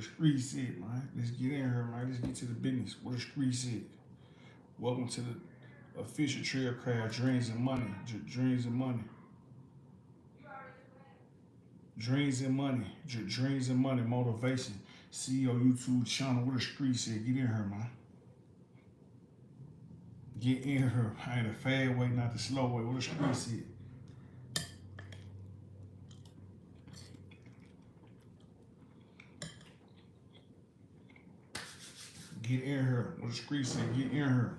the street said, man. Let's get in here, man. Let's get to the business. What the street said. Welcome to the official Trell crowd. Dreams and money. Dreams and money. Dreams and money. Dreams and money. Motivation. CEO YouTube channel. What the street said. Get in here, man. Get in here. I ain't a fast way, not the slow way. What the street said. Get in here. What the street said, get in here.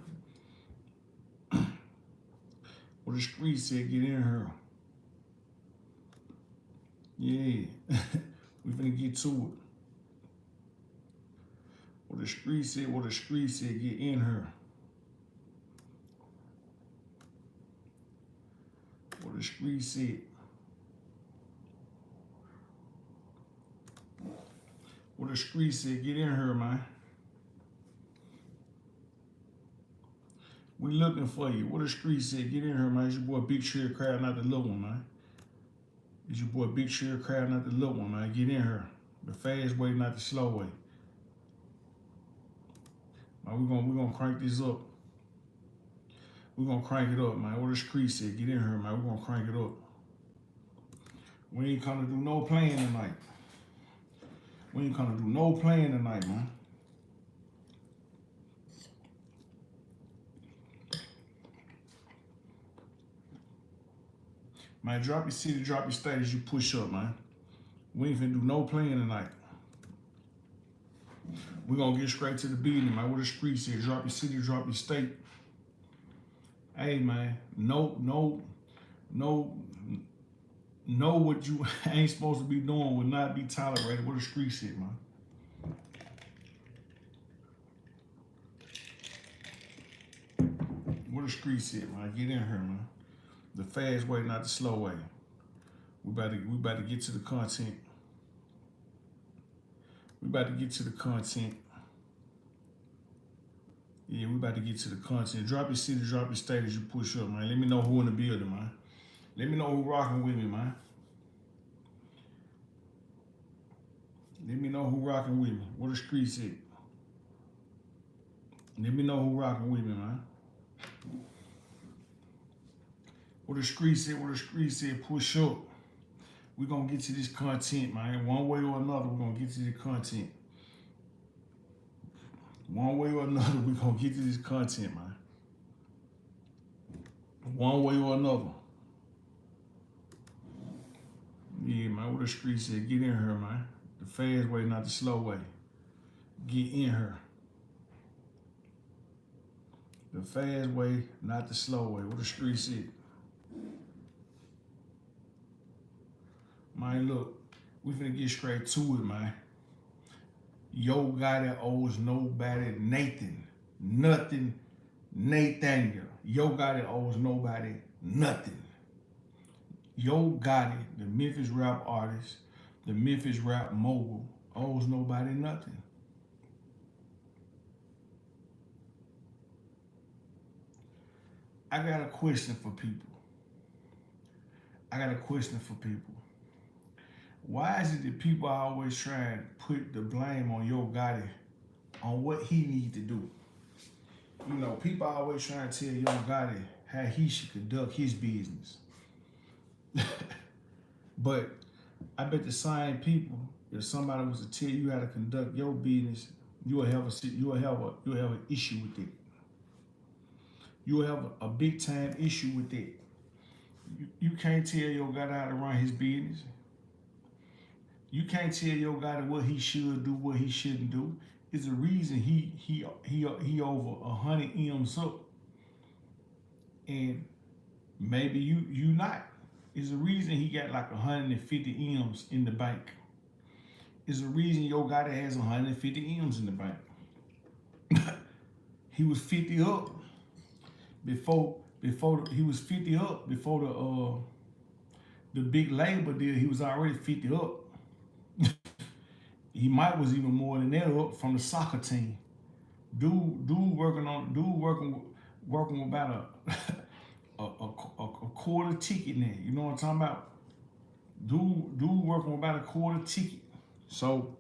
What the street said, get in here. Yeah. We finna get to it. What the street said, get in here. What the street said. What the street said, get in here, man. We looking for you. What the street said, get in here, man. It's your boy Big30 crowd, not the little one, man. It's your boy Big30 crowd, not the little one, man. Get in here. The fast way, not the slow way. Man, we gonna crank this up. We're gonna crank it up, man. What the street said, get in here, man. We're gonna crank it up. We ain't come to do no playing tonight. We ain't come to do no playing tonight, man. Man, drop your city, drop your state as you push up, man. We ain't finna do no playing tonight. We gonna get straight to the business, man. What the street said, drop your city, drop your state. Hey, man, know what you ain't supposed to be doing will not be tolerated. What the street said, man. What the street said, man. Get in here, man. The fast way, not the slow way. We about to get to the content. We about to get to the content. Yeah, we about to get to the content. Drop your city, drop your state as you push up, man. Let me know who in the building, man. Let me know who rocking with me, man. Let me know who rocking with me. What the street said. Let me know who rocking with me, man. What the street said, push up. We're going to get to this content, man. One way or another, we're going to get to this content. One way or another, we're going to get to this content, man. One way or another. Yeah, man, what the street said, get in here, man. The fast way, not the slow way. Get in here. The fast way, not the slow way. What the street said. Man, look, we finna get straight to it, man. Yo Gotti owes nobody nothing, Nathaniel. Yo Gotti owes nobody nothing. Yo Gotti, the Memphis rap artist, the Memphis rap mogul, owes nobody nothing. I got a question for people. Why is it that people are always trying to put the blame on Yo Gotti on what he need to do? You know, people are always trying to tell Yo Gotti how he should conduct his business. But I bet the same people, if somebody was to tell you how to conduct your business, you'll have an issue with it. You'll have a big time issue with it. You can't tell Yo Gotti how to run his business. You can't tell Yo Gotti what he should do, what he shouldn't do. It's a reason he over 100 M's up, and maybe you not. It's a reason he got like 150 M's in the bank. It's a reason Yo Gotti has 150 M's in the bank. He was 50 up before he was 50 up before the big label deal. He was already 50 up. He might was even more than that up from the soccer team. Dude working with about a quarter ticket now. You know what I'm talking about? Dude working with about a quarter ticket. So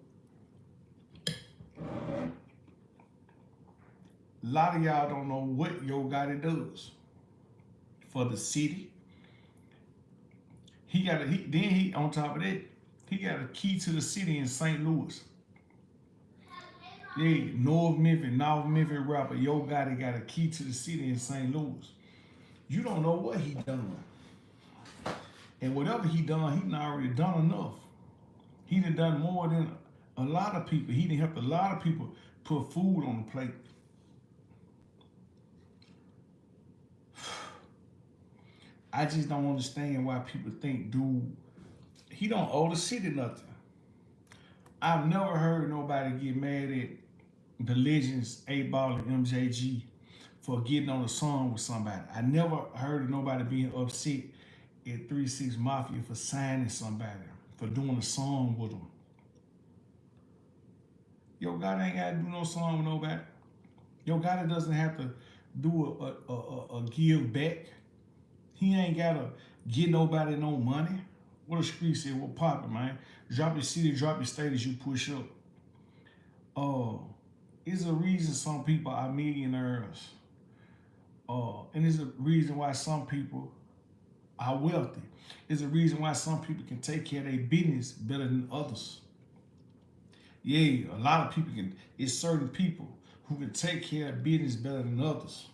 A lot of y'all don't know what Yo Gotti does for the city. He on top of that, he got a key to the city in St. Louis. Yeah, North Memphis rapper Yo Gotti got a key to the city in St. Louis. You don't know what he done. And whatever he done, he done already done enough. He done more than a lot of people. He done helped a lot of people put food on the plate. I just don't understand why people think, dude, he don't owe the city nothing. I've never heard nobody get mad at the legends 8Ball and MJG for getting on a song with somebody. I never heard of nobody being upset at 3-6 Mafia for signing somebody, for doing a song with them. Yo Gotti ain't gotta do no song with nobody. Yo Gotti doesn't have to do a give back. He ain't gotta get nobody no money. What a street said, what poppin', man? Drop your city, drop your state as you push up. It's a reason some people are millionaires. And it's a reason why some people are wealthy. It's a reason why some people can take care of their business better than others. Yeah, a lot of people can. It's certain people who can take care of business better than others.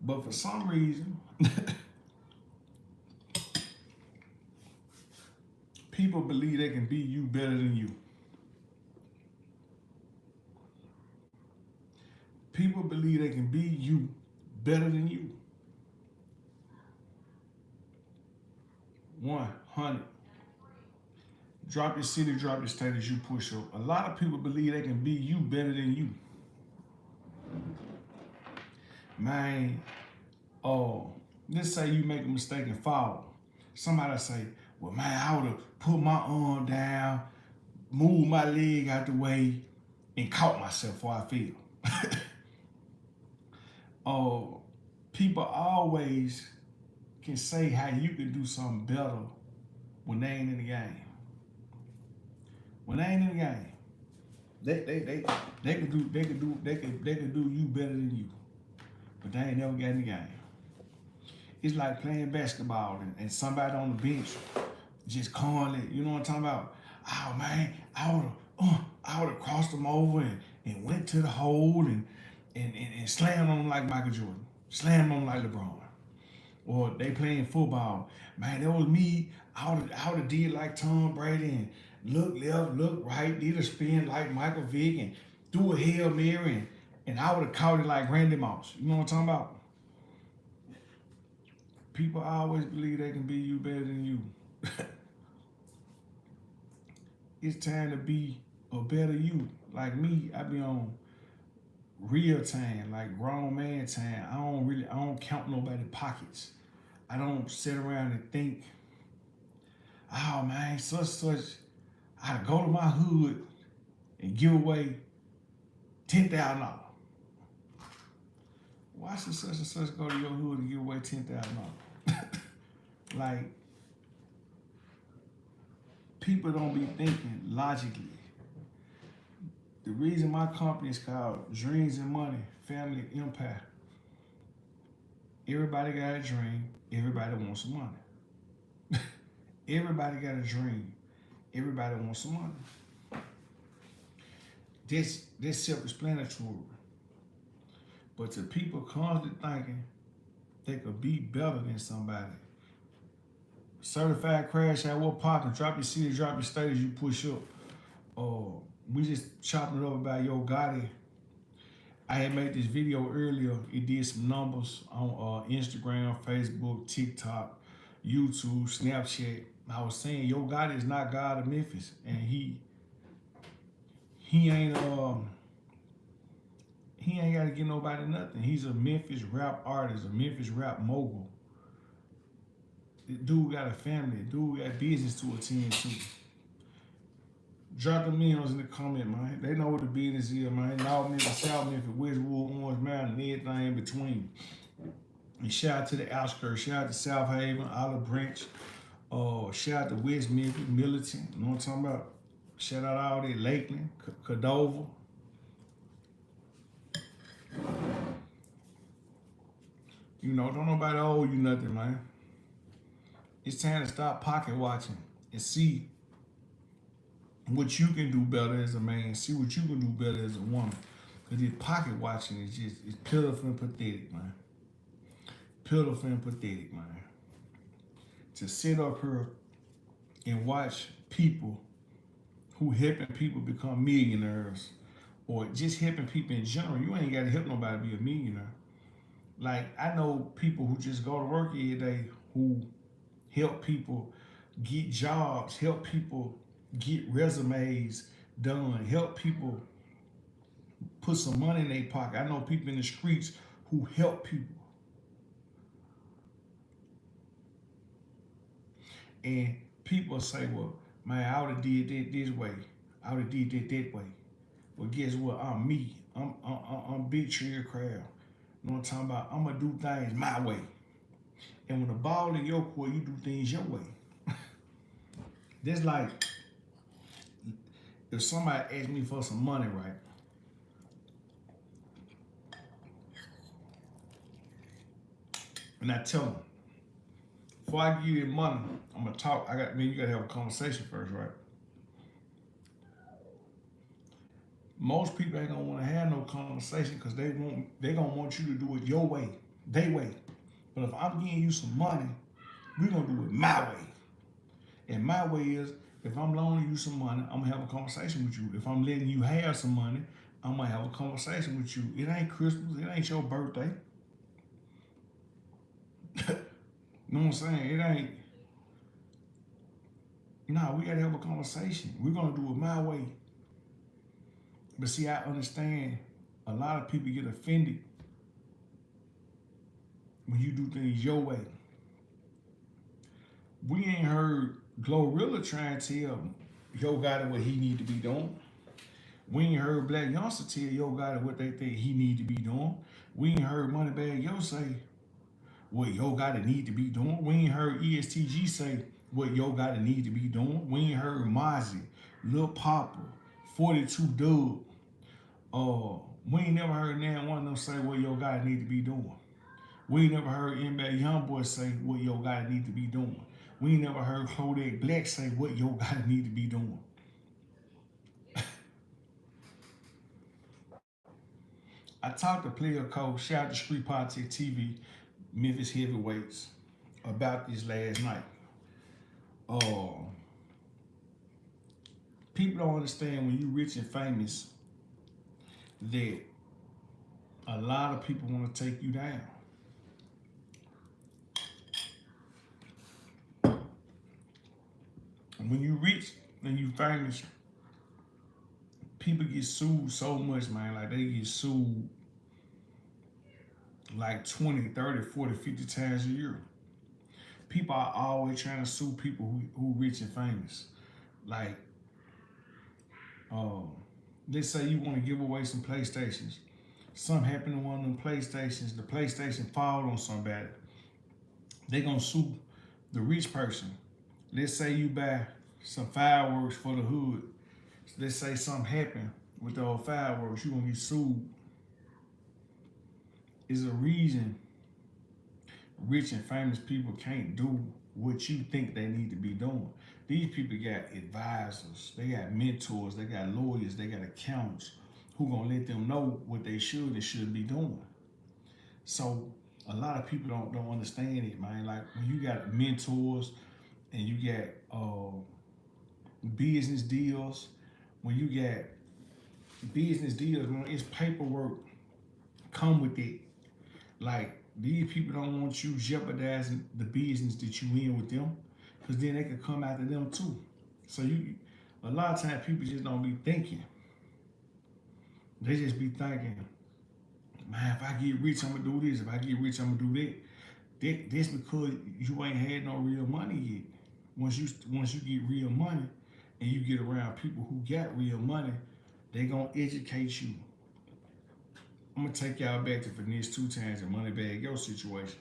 But for some reason, people believe they can be you better than you. People believe they can be you better than you. 100. Drop your city, drop your state as you push up. A lot of people believe they can be you better than you. Man, let's say you make a mistake and fall. Somebody say, well, man, I would have put my arm down, moved my leg out the way, and caught myself before I fell. People always can say how you can do something better when they ain't in the game. When they ain't in the game, they could do you better than you, but they ain't never got in the game. It's like playing basketball and somebody on the bench just calling it. You know what I'm talking about? Oh man, I would have crossed them over and went to the hole and slammed on them like Michael Jordan, slammed on them like LeBron. Or they playing football. Man, that was me. I would have did like Tom Brady and look left, look right, did a spin like Michael Vick and threw a Hail Mary and I would have caught it like Randy Moss. You know what I'm talking about? People always believe they can be you better than you. It's time to be a better you. Like me, I be on real time, like grown man time. I don't count nobody's pockets. I don't sit around and think, oh man, such, I go to my hood and give away $10,000. Why should such and such go to your hood and give away $10,000? Like, people don't be thinking logically. The reason my company is called Dreams and Money, Family Empire. Everybody got a dream. Everybody wants some money. Everybody got a dream. Everybody wants some money. That's self-explanatory. But to people constantly thinking they could be better than somebody. Certified crash out, what poppin'? Drop your city, drop your state as you push up. We just chopping it up about Yo Gotti. I had made this video earlier. It did some numbers on Instagram, Facebook, TikTok, YouTube, Snapchat. I was saying Yo Gotti is not God of Memphis, and he ain't gotta give nobody nothing. He's a Memphis rap artist, a Memphis rap mogul. This dude got a family. Dude got business to attend to. Drop the millions in the comment, man. They know what the business is, man. North Memphis, South Memphis, Westwood, Orange Mountain, and everything in between. And shout out to the outskirts. Shout out to South Haven, Olive Branch. Shout out to West Memphis, Militant. You know what I'm talking about? Shout out all that Lakeland, Cadova. You know, don't nobody owe you nothing, man. It's time to stop pocket watching and see what you can do better as a man. See what you can do better as a woman. Because this pocket watching is just, it's pitiful and pathetic, man. Pitiful and pathetic, man. To sit up here and watch people who helping people become millionaires or just helping people in general. You ain't got to help nobody be a millionaire. Like, I know people who just go to work every day who help people get jobs, help people get resumes done, help people put some money in their pocket. I know people in the streets who help people. And people say, well, man, I would have did that this way. I would have did that way. Well, guess what? I'm me. I'm Big 30 crowd. You know what I'm talking about? I'm gonna do things my way. And when the ball in your court, you do things your way. That's like if somebody asked me for some money, right? And I tell them, before I give you the money, I'm gonna talk. You gotta have a conversation first, right? Most people ain't gonna want to have no conversation because they gonna want you to do it your way, they way. But if I'm giving you some money, we gonna do it my way. And my way is, if I'm loaning you some money, I'm gonna have a conversation with you. If I'm letting you have some money, I'm gonna have a conversation with you. It ain't Christmas, it ain't your birthday. You know what I'm saying? It ain't. No, we gotta have a conversation. We're gonna do it my way. But see, I understand a lot of people get offended when you do things your way. We ain't heard Glorilla trying to tell Yo Gotti what he need to be doing. We ain't heard Black Youngster tell Yo Gotti what they think he need to be doing. We ain't heard Moneybagg Yo say what Yo Gotti need to be doing. We ain't heard ESTG say what Yo Gotti need to be doing. We ain't heard Mozzie, Lil Papa, 42 Dub. We ain't never heard now one of them say what Yo Gotti need to be doing. We ain't never heard anybody Youngboy say what Yo Gotti need to be doing. We ain't never heard Kodak Black say what Yo Gotti need to be doing. I talked to Player Coach, shout out to Street Politics TV, Memphis Heavyweights, about this last night. People don't understand when you rich and famous that a lot of people want to take you down. And when you rich and you famous, people get sued so much, man. Like, they get sued like 20, 30, 40, 50 times a year. People are always trying to sue people who rich and famous. Like, let's say you want to give away some PlayStations. Something happened to one of them PlayStations. The PlayStation fall on somebody. They gonna sue the rich person. Let's say you buy some fireworks for the hood. Let's say something happened with the old fireworks. You gonna get sued. Is a reason rich and famous people can't do what you think they need to be doing. These people got advisors, they got mentors, they got lawyers, they got accountants who gonna let them know what they should and shouldn't be doing. So a lot of people don't understand it, man. Like, when you got mentors and you got business deals, when you got business deals, man, it's paperwork come with it. Like, these people don't want you jeopardizing the business that you in with them, because then they could come after them too. So a lot of times people just don't be thinking. They just be thinking, man, if I get rich, I'm gonna do this. If I get rich, I'm gonna do that. That's because you ain't had no real money yet. Once you get real money and you get around people who got real money, they gonna educate you. I'm gonna take y'all back to Finesse 2 Times and Moneybagg Yo situation.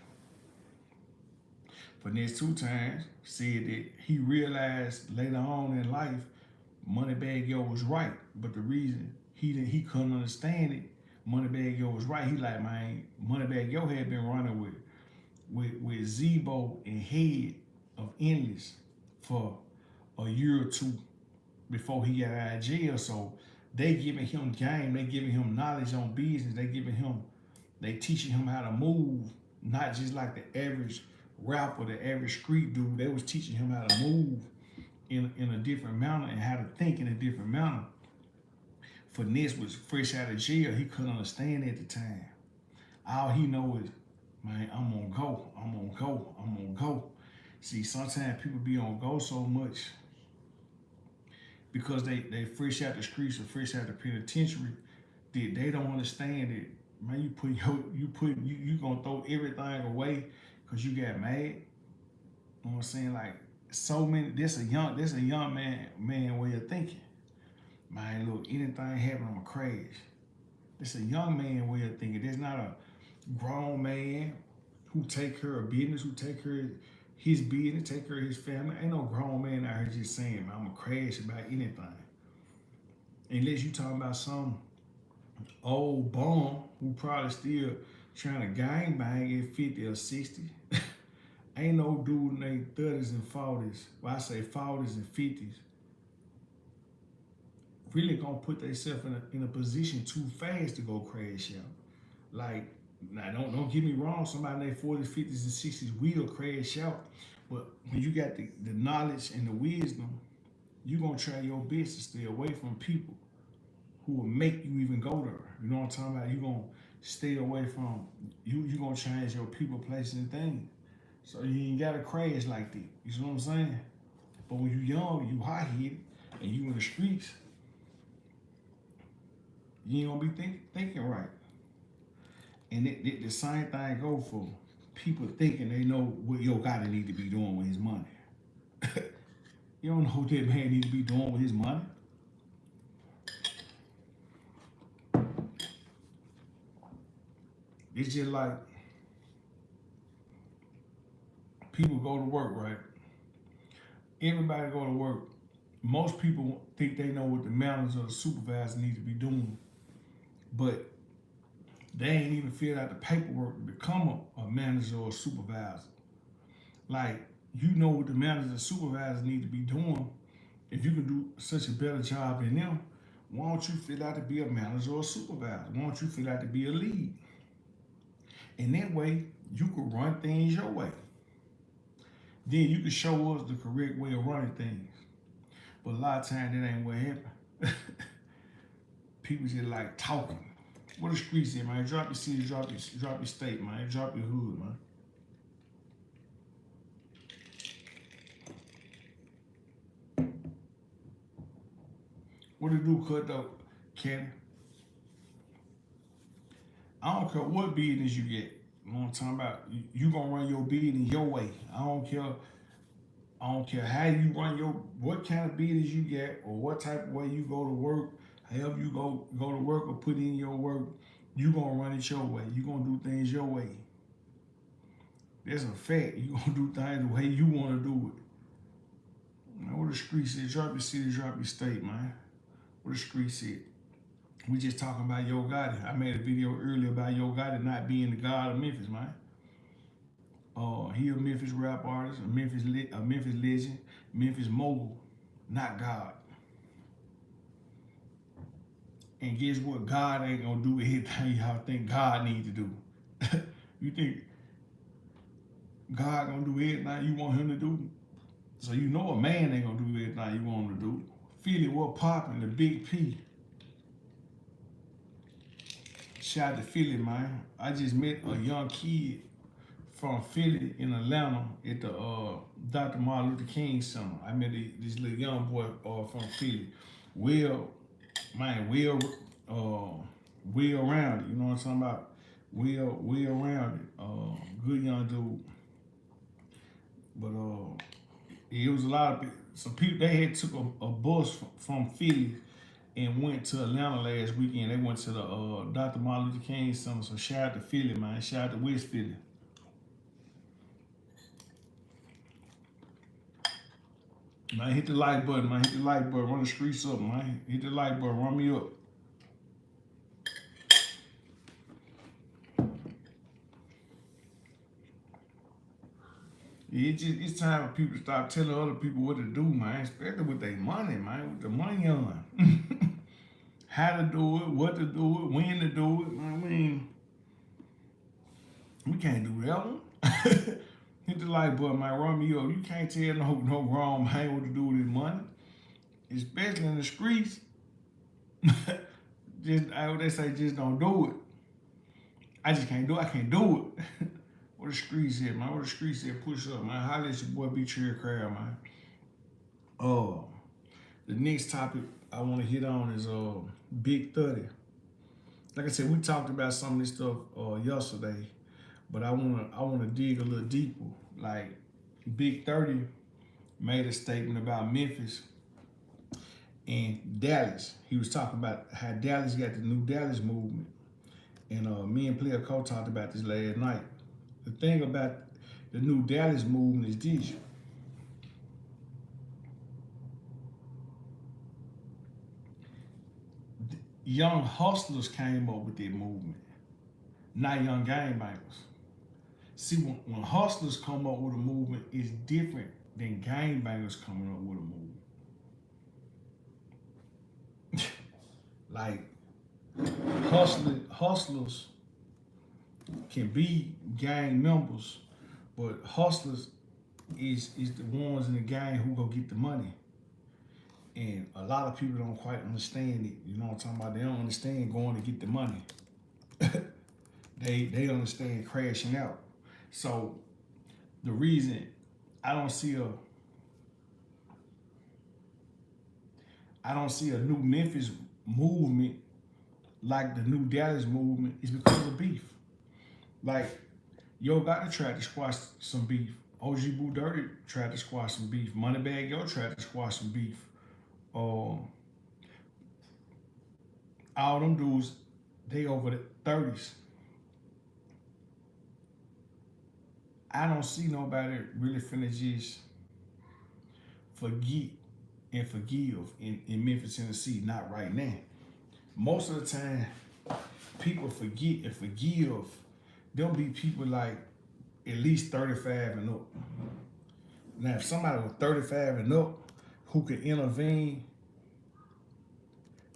Finesse 2 Times said that he realized later on in life Moneybagg Yo was right, but the reason he couldn't understand it, Moneybagg Yo was right. He like, man, Moneybagg Yo had been running with with Zebo and Head of Endless for a year or two before he got out of jail. So they giving him game, they giving him knowledge on business, they teaching him how to move, not just like the average rapper, the average street dude. They was teaching him how to move in a different manner and how to think in a different manner. Finesse was fresh out of jail. He couldn't understand it at the time. All he know is, man, I'm gonna go, I'm gonna go, I'm gonna go. See, sometimes people be on go so much because they fresh out the streets or fresh out the penitentiary, they don't understand it. Man, you gonna throw everything away because you got mad. You know what I'm saying? Like so many. This a young man way of thinking. Man, look, anything happen, I'ma crash. It's a young man way of thinking. There's not a grown man who take care of business, who take care of his business, take care of his family. Ain't no grown man out here just saying, man, I'ma crash about anything. Unless you talking about some old bum who probably still trying to gangbang at 50 or 60. Ain't no dude in their 30s and 40s, well I say 40s and 50s, really gonna put themselves in a position too fast to go crash out. Like, now don't get me wrong, somebody in their 40s, 50s, and 60s will crash out. But when you got the knowledge and the wisdom, you're gonna try your best to stay away from people who will make you even go there. You know what I'm talking about? You're gonna stay away from, you gonna change your people, places, and things. So you ain't gotta crash like that. You see what I'm saying? But when you young, you hot-headed, and you in the streets, you ain't gonna be thinking right. And the same thing go for people thinking they know what Yo Gotti need to be doing with his money. You don't know what that man need to be doing with his money. It's just like people go to work, right? Everybody go to work. Most people think they know what the managers or the supervisor need to be doing, but they ain't even filled out the paperwork to become a manager or a supervisor. Like, you know what the manager and supervisor need to be doing. If you can do such a better job than them, why don't you fill out to be a manager or a supervisor? Why don't you fill out to be a lead? And that way, you can run things your way. Then you can show us the correct way of running things. But a lot of times, that ain't what happens. People just like talking. What the streets say, man? Drop your city, drop your state, man. Drop your hood, man. What it do, cut though, Kenny? I don't care what business you get. You know what I'm talking about? You gonna run your business your way. I don't care how you run what kind of business you get or what type of way you go to work. However you go to work or put in your work, you gonna run it your way. You gonna do things your way. That's a fact. You gonna do things the way you wanna do it. Now, what the street said, drop your city, drop your state, man. What the street said. We just talking about Yo Gotti. I made a video earlier about Yo Gotti not being the god of Memphis, man. He a Memphis rap artist, a Memphis legend, Memphis mogul, not God. And guess what? God ain't gonna do everything y'all think God need to do. You think God gonna do everything you want him to do? So you know a man ain't gonna do everything you want him to do. Philly, what poppin', the Big P. Shout out to Philly, man. I just met a young kid from Philly in Atlanta at the Dr. Martin Luther King Center. I met this little young boy from Philly. Well around it. You know what I'm talking about? Well around it. Good young dude. But it was a lot of some people. They had took a bus from Philly and went to Atlanta last weekend. They went to the Dr. Martin Luther King Center. So shout out to Philly, man. Shout out to West Philly. Man, hit the like button, man. Hit the like button. Run the streets up, man. Hit the like button. Run me up. It's time for people to stop telling other people what to do, man, especially with their money, man, with the money on. How to do it, what to do it, when to do it. I mean, we can't do that one. Hit the light button, man, run me up. You can't tell no wrong man what to do with his money, especially in the streets. They say just don't do it. I just can't do it. I can't do it. What the streets said, man. What the streets said, push up, man. Holla at your boy, be Trell crowd, man. Oh, the next topic I want to hit on is Big30. Like I said, we talked about some of this stuff yesterday, but I wanna dig a little deeper. Like Big30 made a statement about Memphis and Dallas. He was talking about how Dallas got the new Dallas movement, and me and Player Cole talked about this last night. The thing about the new Dallas movement is this. Young hustlers came up with that movement, not young gangbangers. See, when hustlers come up with a movement, it's different than gangbangers coming up with a movement. Like hustlers can be gang members, but hustlers is the ones in the gang who go get the money. And a lot of people don't quite understand it. You know what I'm talking about? They don't understand going to get the money. They understand crashing out. So the reason I don't see a new Memphis movement like the new Dallas movement is because of beef. Like Yo Gotti tried to squash some beef. OG Big30 tried to squash some beef. Moneybagg Yo tried to squash some beef. All them dudes, they over the 30s. I don't see nobody really finna just forget and forgive in Memphis, Tennessee. Not right now. Most of the time, people forget and forgive. There'll be people like at least 35 and up. Now, if somebody was 35 and up who could intervene,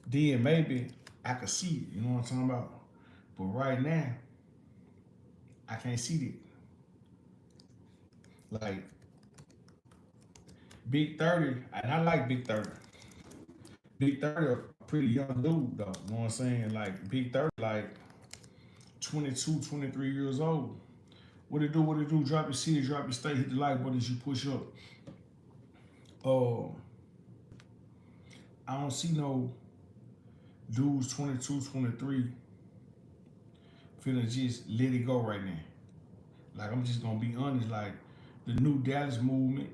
then maybe I could see it. You know what I'm talking about? But right now, I can't see that. Like Big30, and I like Big30. Big30 a pretty young dude though. You know what I'm saying? Like Big30, like 22, 23 years old. What it do? What it do? Drop your city, drop your state, hit the like button as you push up. I don't see no dudes 22, 23 finna just let it go right now. Like I'm just gonna be honest. Like the new Dallas movement,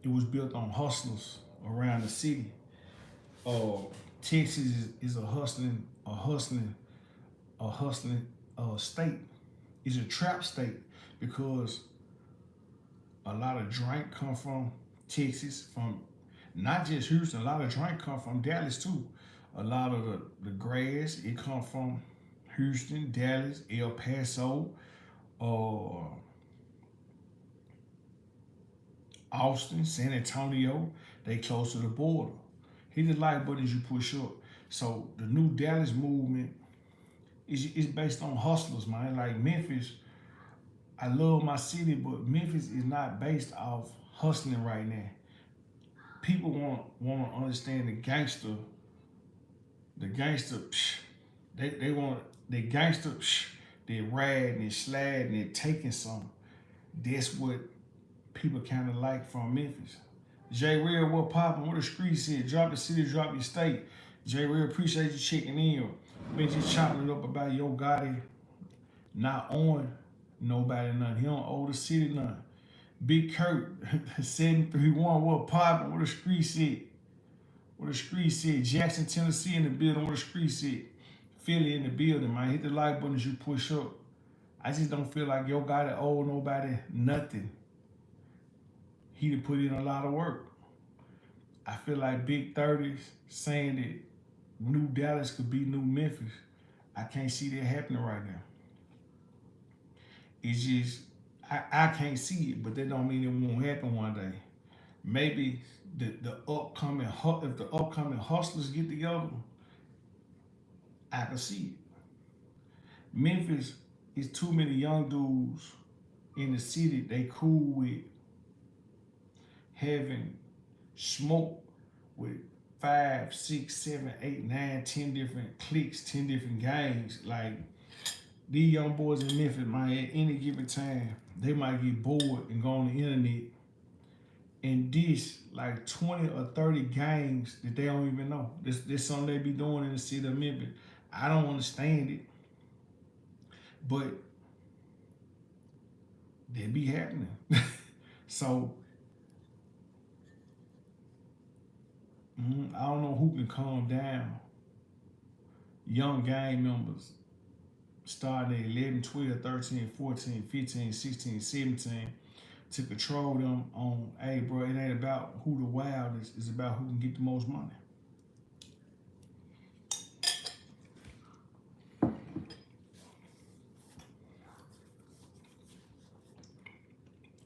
it was built on hustlers around the city. Texas is a hustling state. It's a trap state because a lot of drink come from Texas, from not just Houston. A lot of drink come from Dallas too. A lot of the grass, it come from Houston, Dallas, El Paso, Austin, San Antonio. They close to the border. Hit the like button as you push up. So the new Dallas movement is based on hustlers, man. Like Memphis, I love my city, but Memphis is not based off hustling right now. People want to understand the gangster. They want the gangster. They riding and sliding and taking something. That's what people kind of like from Memphis. J Real, what poppin'? What the street said? Drop the city, drop your state. J Real, appreciate you checking in. Been just chopping it up about Yo Gotti not on nobody none. He don't owe the city none. Big Kurt, 731, what poppin'? What the street said? What the street said? Jackson, Tennessee in the building. What the street said? Philly in the building, man. Hit the like button as you push up. I just don't feel like Yo Gotti owe nobody nothing. He done put in a lot of work. I feel like Big30's saying that New Dallas could be New Memphis. I can't see that happening right now. It's just, I can't see it, but that don't mean it won't happen one day. Maybe the upcoming if the upcoming hustlers get together, I can see it. Memphis is too many young dudes in the city. They cool with having smoke with 5, 6, 7, 8, 9, 10 different cliques, 10 different gangs. Like these young boys in Memphis, man, at any given time, they might get bored and go on the internet and dish like 20 or 30 gangs that they don't even know. This something they be doing in the city of Memphis. I don't understand it, but they be happening. So I don't know who can calm down young gang members starting at 11, 12, 13, 14, 15, 16, 17 to control them on, hey, bro, it ain't about who the wild is, it's about who can get the most money.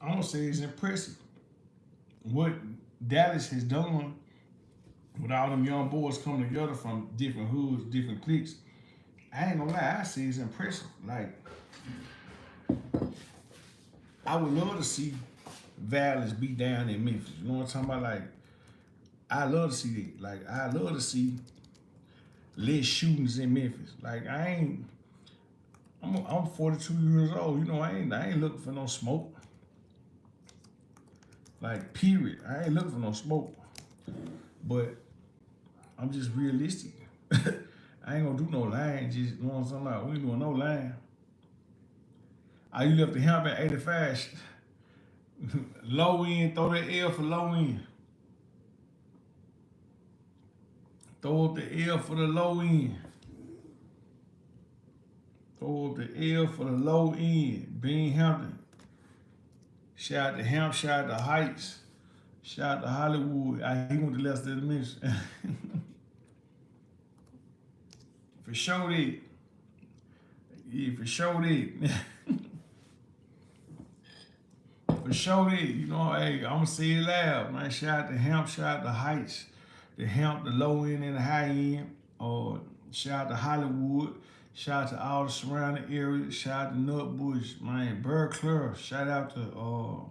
I'm gonna say it's impressive what Dallas has done with all them young boys coming together from different hoods, different cliques. I ain't gonna lie, I say it's impressive. Like, I would love to see violence be down in Memphis. You know what I'm talking about? Like, I love to see that. Like, I love to see less shootings in Memphis. Like, I'm 42 years old. You know, I ain't looking for no smoke. Like, period. I ain't looking for no smoke. But I'm just realistic. I ain't gonna do no lying. Just, you know what I'm talking about? We ain't doing no lying. You left the hemp at 85. Low end, throw that L for low end. Throw up the L for the low end. Throw up the L for the low end. Bean Hampton. Shout out to Hemp, shout out to Heights, shout out to Hollywood. He went to Lester Elementary. For sure that. Yeah, for sure that. For sure that. You know, hey, I'm gonna say it loud, man. Shout out to Hemp, shout out to Heights. The Hemp, the low end and the high end. Shout out to Hollywood. Shout out to all the surrounding areas. Shout out to Nutbush, man. Burr, shout out to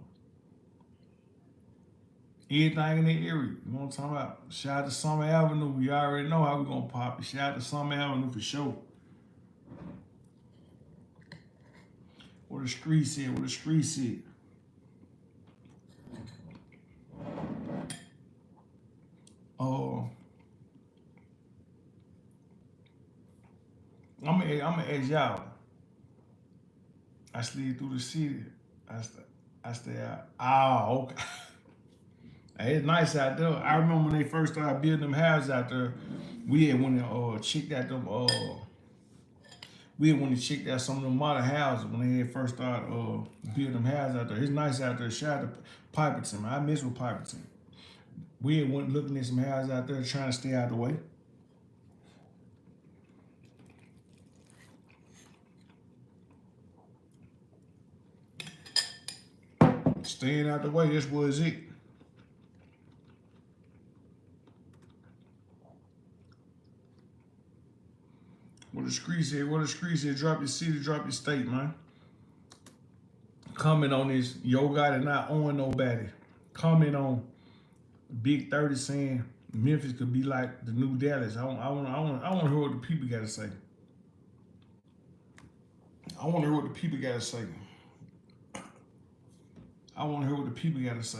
everything in the area. You know what I'm talking about? Shout out to Summer Avenue. You already know how we gonna pop it. Shout out to Summer Avenue for sure. What the street said, what the street said. I'm gonna ask y'all. I slid through the city. I stay out. Oh, okay. Hey, it's nice out there. I remember when they first started building them houses out there. We had went and checked out them. We had went and checked out some of them modern houses when they had first started building them houses out there. It's nice out there. Shout out to Piperton, man. I miss with Piperton. We had went looking at some houses out there trying to stay out of the way. Staying out the way, this was it. What the street said, drop your city, drop your state, man. Comment on this, Yo Gotti not on nobody. Comment on Big30 saying Memphis could be like the new Dallas. I want to hear what the people got to say. I want to hear what the people got to say. I want to hear what the people got to say.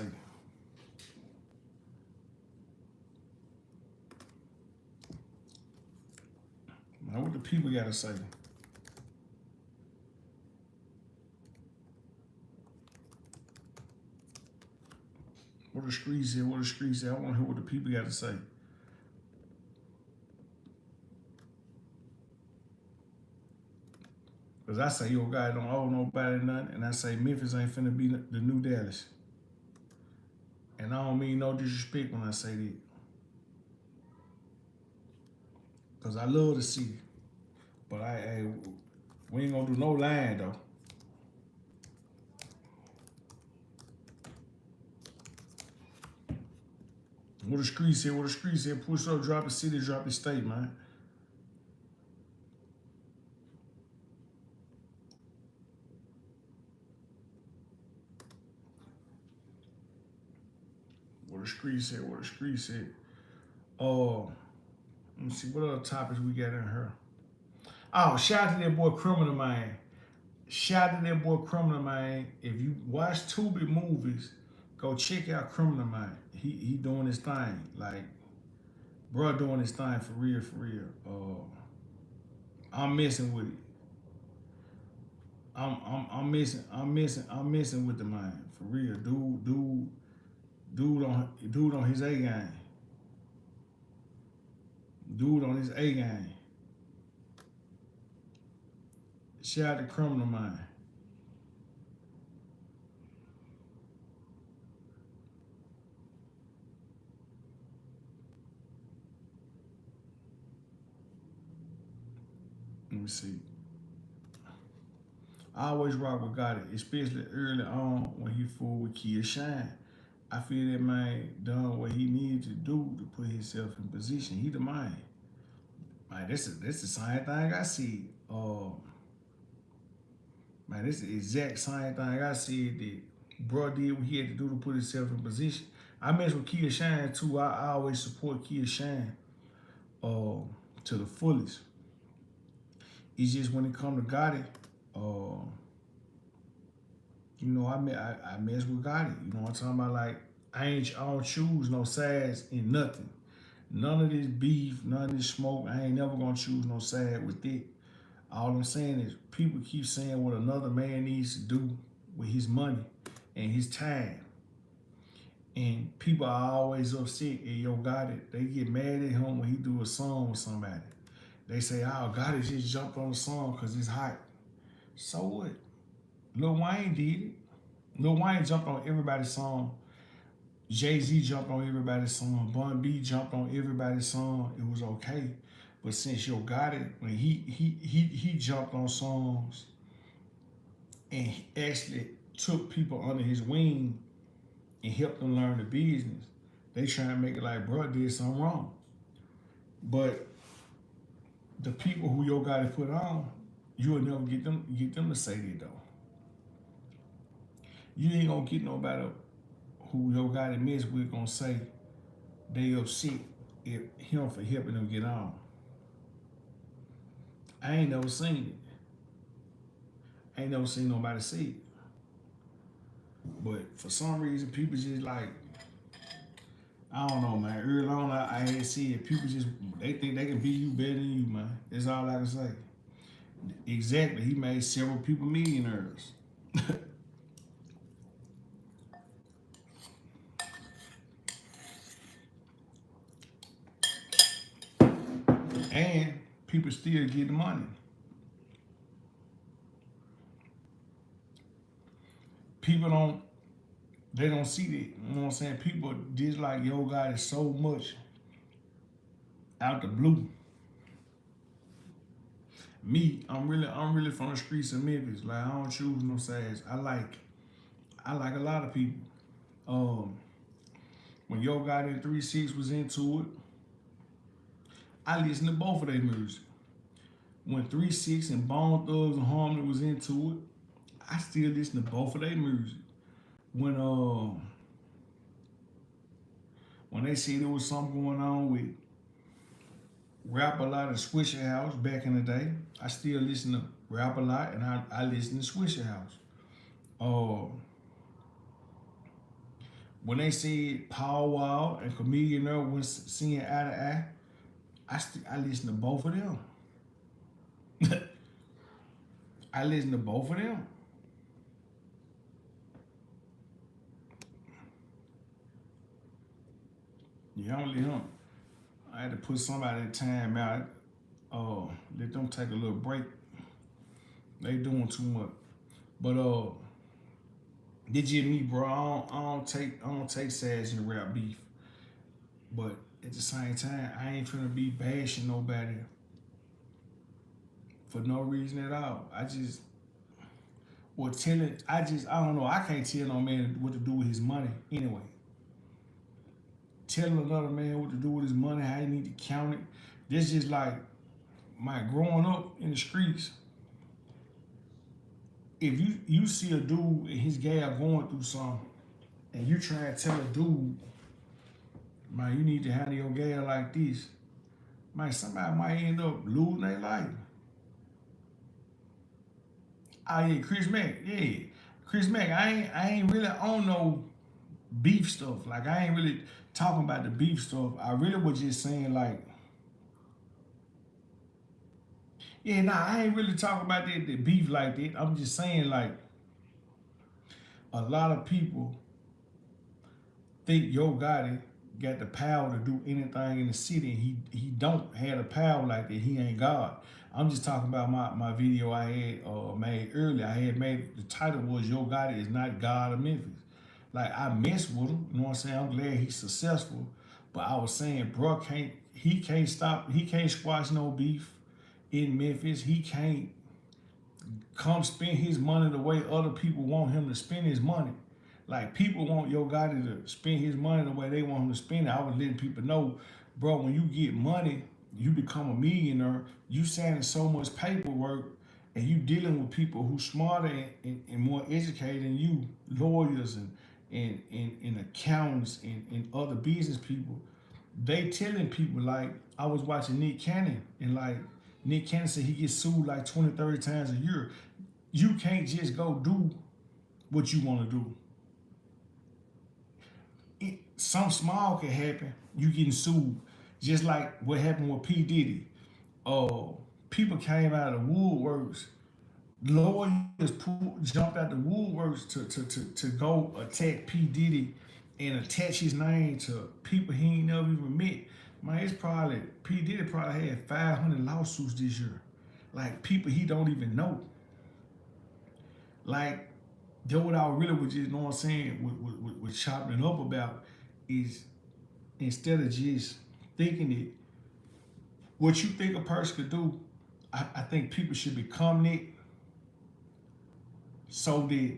Now, what the people got to say. What the street said, what the street said. I want to hear what the people got to say. Because I say, Yo Gotti don't owe nobody nothing. And I say, Memphis ain't finna be the new Dallas. And I don't mean no disrespect when I say that. Because I love the city. But we ain't gonna do no lying though. What the street said, what the street said, push up, drop the city, drop the state, man. What the street said, what the street said. Oh, let me see, what other topics we got in here? Oh, shout out to that boy Criminal Man. Shout out to that boy Criminal Man. If you watch Tubi movies, go check out Criminal Man. He doing his thing. Like, bro doing his thing for real, for real. I'm messing with it. I'm messing with the man. For real. Dude on his A game. Dude on his A game. Shout out to Criminal Man. Let me see. I always rock with Gotti, especially early on when he fooled with Kia Shine. I feel that man done what he needed to do to put himself in position. He the man. Man, this is the same thing I see. Man, this is the exact same thing I said that bro did what he had to do to put himself in position. I mess with Kia Shine too. I always support Kia Shine to the fullest. It's just when it come to Gotti, you know, I mess with Gotti. You know what I'm talking about? Like, I don't choose no sides in nothing. None of this beef, none of this smoke. I ain't never gonna choose no side with it. All I'm saying is people keep saying what another man needs to do with his money and his time. And people are always upset at Yo Gotti. They get mad at him when he do a song with somebody. They say, oh, Gotti just jumped on the song because it's hot. So what? Lil Wayne did it. Lil Wayne jumped on everybody's song. Jay-Z jumped on everybody's song. Bun B jumped on everybody's song. It was okay. But since Yo Gotti, when he jumped on songs and he actually took people under his wing and helped them learn the business, they trying to make it like bro did something wrong. But the people who Yo Gotti put on, you will never get them to say that though. You ain't gonna get nobody who Yo Gotti mess with gonna say they upset at him for helping them get on. I ain't never seen it. I ain't never seen nobody say it. But for some reason, people just like, I don't know, man. Early on, I had seen it. People just, they think they can beat you better than you, man. That's all I can say. Exactly. He made several people millionaires. And people still get the money. People they don't see that. You know what I'm saying? People dislike Yo Gotti so much out the blue. Me, I'm really from the streets of Memphis. Like, I don't choose no sides. I like a lot of people. When Yo Gotti and 3-6 was into it, I listened to both of their music. When 3-6 and Bone Thugs and Harmony was into it, I still listen to both of their music. When they said there was something going on with Rap a Lot and Swisher House back in the day, I still listen to Rap a Lot and I listen to Swisher House. When they said Paul Wall and Chameleon Earl was seeing eye to eye, I listen to both of them. I listen to both of them. Yeah, only him. I had to put somebody in time out. Let them take a little break. They doing too much. But did you me, bro? I don't take sides in rap beef. But at the same time, I ain't finna be bashing nobody for no reason at all. I don't know. I can't tell no man what to do with his money anyway. telling another man what to do with his money, how he need to count it. This just like my growing up in the streets. If you see a dude and his gal going through something, and you try to tell a dude, man, you need to handle your gal like this, man, somebody might end up losing their life. Oh yeah, Chris Mack, yeah. Chris Mack, I ain't really on no beef stuff. Like I ain't really talking about the beef stuff. I really was just saying like, yeah, nah, I ain't really talking about the beef like that. I'm just saying like a lot of people think Yo Gotti got the power to do anything in the city. He don't have the power like that. He ain't God. I'm just talking about my video I had made earlier. I had made the title was Yo Gotti is not God of Memphis. Like I mess with him, you know what I'm saying? I'm glad he's successful. But I was saying, bro, can't stop, he can't squash no beef in Memphis. He can't come spend his money the way other people want him to spend his money. Like people want Yo Gotti to spend his money the way they want him to spend it. I was letting people know, bro, when you get money, you become a millionaire. You signing so much paperwork, and you dealing with people who smarter and more educated than you, lawyers and accountants and other business people. They telling people like I was watching Nick Cannon and like Nick Cannon said he gets sued like 20, 30 times a year. You can't just go do what you want to do. Some small can happen. You getting sued, just like what happened with P Diddy. People came out of the woodworks. Lawyers jumped out the woodworks to go attack P Diddy and attach his name to people he ain't never even met. Man, it's probably P Diddy probably had 500 lawsuits this year, like people he don't even know. Like that what I really was just, you know what I'm saying, with chopping it up about is instead of just thinking that what you think a person could do, I think people should become that so that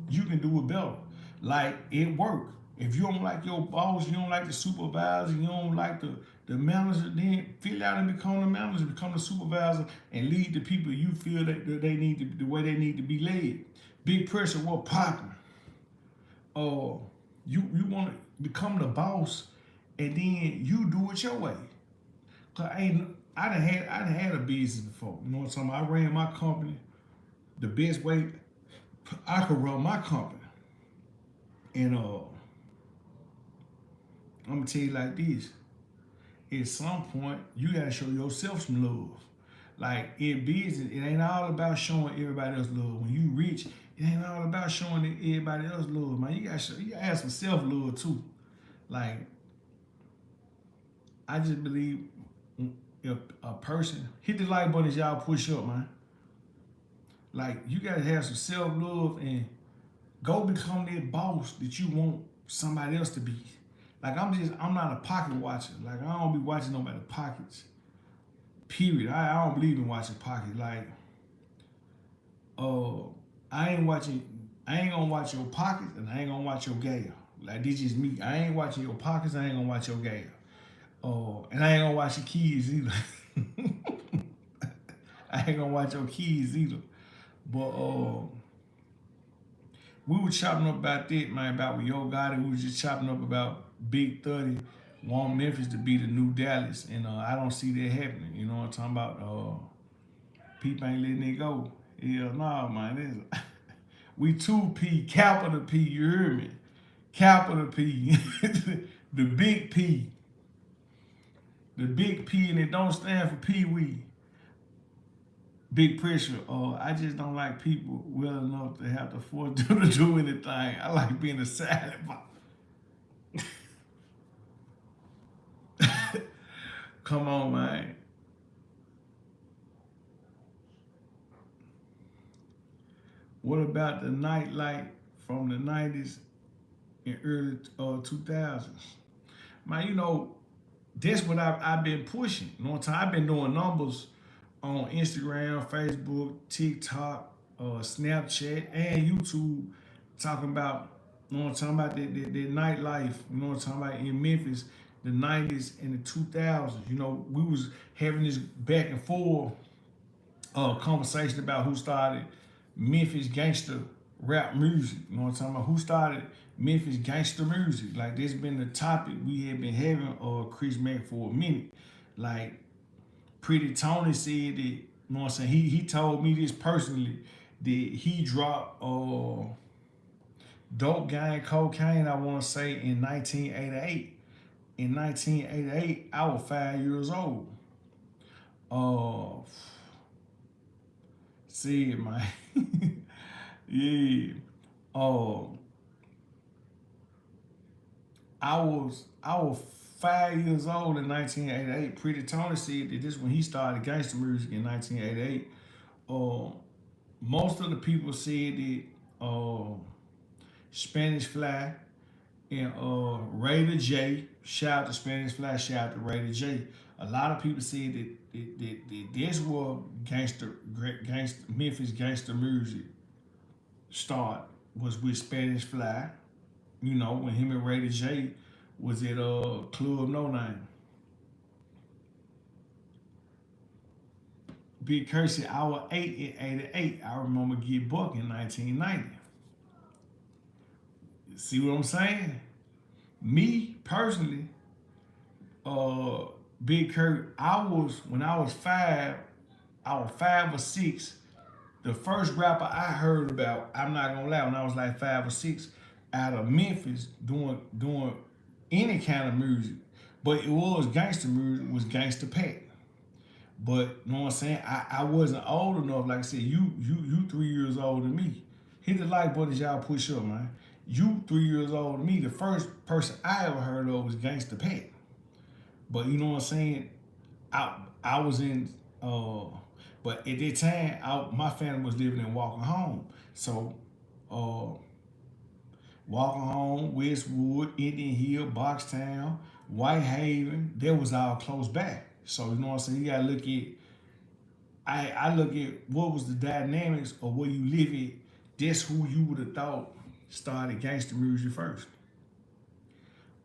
you can do it better. Like it work. If you don't like your boss, you don't like the supervisor, you don't like the manager, then fill out and become the manager, become the supervisor, and lead the people you feel that they need to the way they need to be led. Big pressure, what popping? You want to become the boss, and then you do it your way. Cause I done had a business before. You know what I'm talking about? I ran my company the best way I could run my company. And I'm gonna tell you like this. At some point, you gotta show yourself some love. Like in business, it ain't all about showing everybody else love. When you rich, it ain't all about showing everybody else love, man. You gotta have some self love too. Like I just believe if a person hit the like button as y'all push up, man. Like you gotta have some self love and go become that boss that you want somebody else to be. Like I'm not a pocket watcher. Like I don't be watching nobody's pockets. Period. I don't believe in watching pockets. Like, uh, I ain't gonna watch your pockets and I ain't gonna watch your gal. Like this is me. I ain't watching your pockets. I ain't gonna watch your gal. And I ain't gonna watch your kids either. I ain't gonna watch your kids either. But we were chopping up about that, man, about with Yo Gotti. We was just chopping up about Big30 want Memphis to be the new Dallas, and I don't see that happening. You know what I'm talking about? People ain't letting it go. Hell no, man. We 2P, capital P, you hear me? Capital P. The big P. The big P, and it don't stand for Pee Wee. Big pressure. I just don't like people well enough to have to force them to do anything. I like being a silent. Come on, man. What about the nightlight from the 90s and early 2000s? Man, you know, that's what I've been pushing. You know what I'm saying? I've been doing numbers on Instagram, Facebook, TikTok, Snapchat, and YouTube talking about You know what I'm talking about? That nightlife, you know what I'm talking about, in Memphis, the 90s and the 2000s. You know, we was having this back and forth conversation about who started Memphis gangster rap music. You know what I'm talking about? Who started Memphis gangster music? Like, this been the topic we have been having Chris Mack for a minute. Like, Pretty Tony said that, you know what I'm saying? He told me this personally, that he dropped dope gang cocaine, I want to say, in 1988. In 1988, I was 5 years old. Uh, See it, man. Yeah. Um, I was 5 years old in 1988. Pretty Tony said that this when he started gangster music in 1988. Uh, Most of the people said that Spanish Fly and Raider J. Shout out to Spanish Fly. Shout out to Raider J. A lot of people said that this was gangster Memphis gangster music start was with Spanish Fly. You know, when him and Raider J was at Club No Name. Big Cursey, I was 8 in 88. I remember Get Buck in 1990. See what I'm saying? Me personally, uh, Big Kurt, when I was five, I was 5 or 6. The first rapper I heard about, I'm not gonna lie, when I was like 5 or 6, out of Memphis doing any kind of music, but it was gangster music, was Gangsta Pat. But you know what I'm saying? I wasn't old enough. Like I said, you 3 years older than me. Hit the like button as y'all push up, man. You 3 years older than me. The first person I ever heard of was Gangsta Pat. But you know what I'm saying? I was in but at that time my family was living in Walking Home. So uh Walking Home, Westwood, Indian Hill, Boxtown, Whitehaven, that was all close by. So you know what I'm saying? You gotta look at I look at what was the dynamics of where you live at. That's who you would have thought started gangster music first.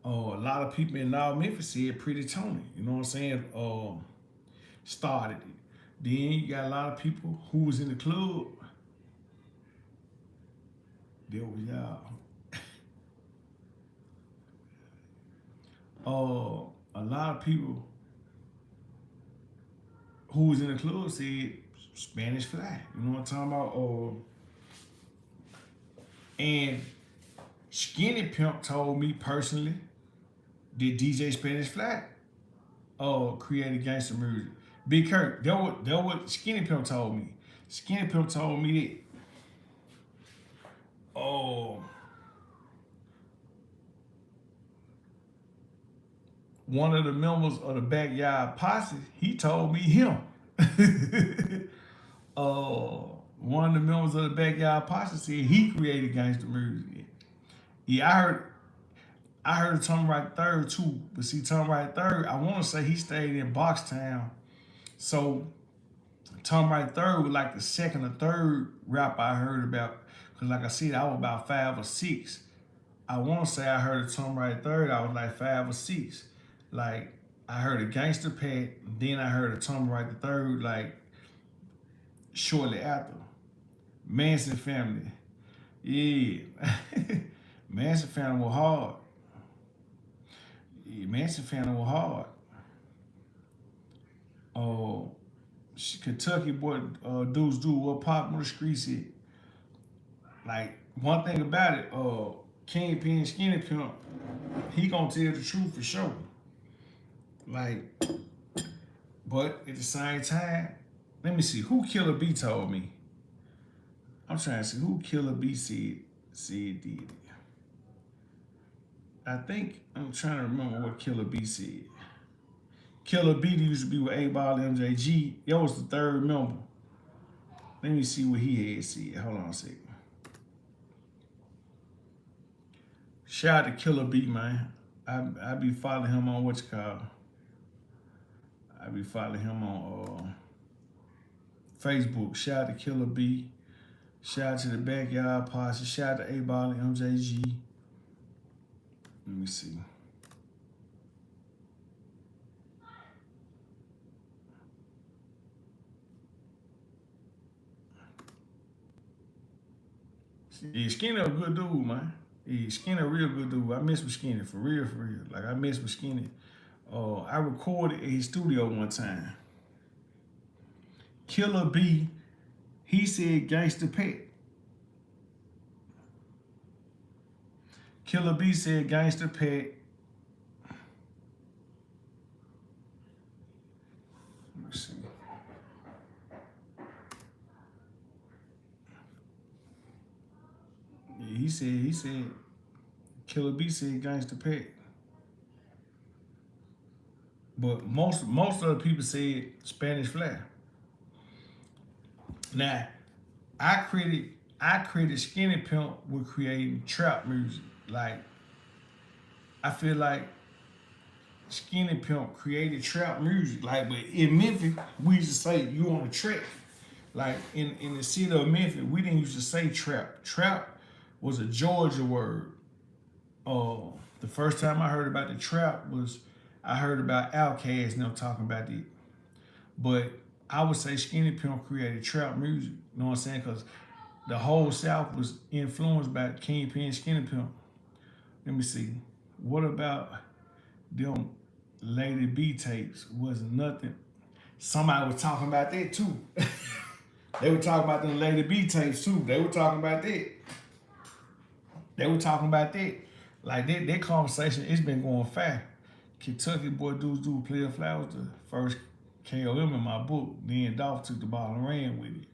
A lot of people in North Memphis said Pretty Tony, you know what I'm saying? Started it. Then you got a lot of people who was in the club. There was y'all. A lot of people who was in the club said Spanish Fly. You know what I'm talking about? And Skinny Pimp told me personally that DJ Spanish Fly created gangster music. Big Kirk, that what Skinny Pimp told me. Skinny Pimp told me that one of the members of the Backyard Posse, he told me him. One of the members of the Backyard Posse said he created gangster music. Yeah, I heard of Tom Wright Third too, but see Tom Wright Third, I want to say he stayed in Boxtown. So Tom Wright Third was like the second or third rap I heard about. Cause like I said, I was about 5 or 6. I want to say I heard of Tom Wright Third, I was like 5 or 6. Like I heard of Gangster Pat, then I heard of Tom Wright the Third, like shortly after. Manson Family. Yeah. Manson Family was hard. Yeah, Manson Family was hard. Oh, Kentucky boy, dudes do what pop on the streets here. Like one thing about it, Kingpin Skinny Pimp, he gonna tell the truth for sure. Like, but at the same time, let me see who Killer B told me. I'm trying to see who Killer B said did it. I think I'm trying to remember what Killer B said. Killer B used to be with A-Ball MJG. That was the third member. Let me see what he had said. Hold on a second. Shout out to Killer B, man. I be following him on what you call. I be following him on Facebook. Shout out to Killer B. Shout out to the Backyard Posse. Shout out to A-Ball and MJG. Let me see. Yeah, Skinny a good dude, man. Yeah, Skinny a real good dude. I mess with Skinny for real, for real. Like I mess with Skinny. I recorded in his studio one time. Killer B, he said gangster pet. Killer B said gangster pet. Let me see. Yeah, he said Killer B said gangster pet. But most of the people said Spanish Fly. Now, I credit I credit Skinny Pimp with creating trap music. Like I feel like Skinny Pimp created trap music. Like, but in Memphis, we used to say you on the track. Like in the city of Memphis, we didn't used to say trap. Trap was a Georgia word. The first time I heard about the trap was I heard about Outkast and them talking about it. But I would say Skinny Pimp created trap music. You know what I'm saying? Because the whole South was influenced by Kingpin Skinny Pimp. Let me see. What about them Lady B tapes? Was nothing. Somebody was talking about that too. They were talking about them Lady B tapes too. They were talking about that. They were talking about that. Like that conversation, it's been going fast. Kentucky boy dudes do Player Fly was the first KOM in my book. Then Dolph took the ball and ran with it.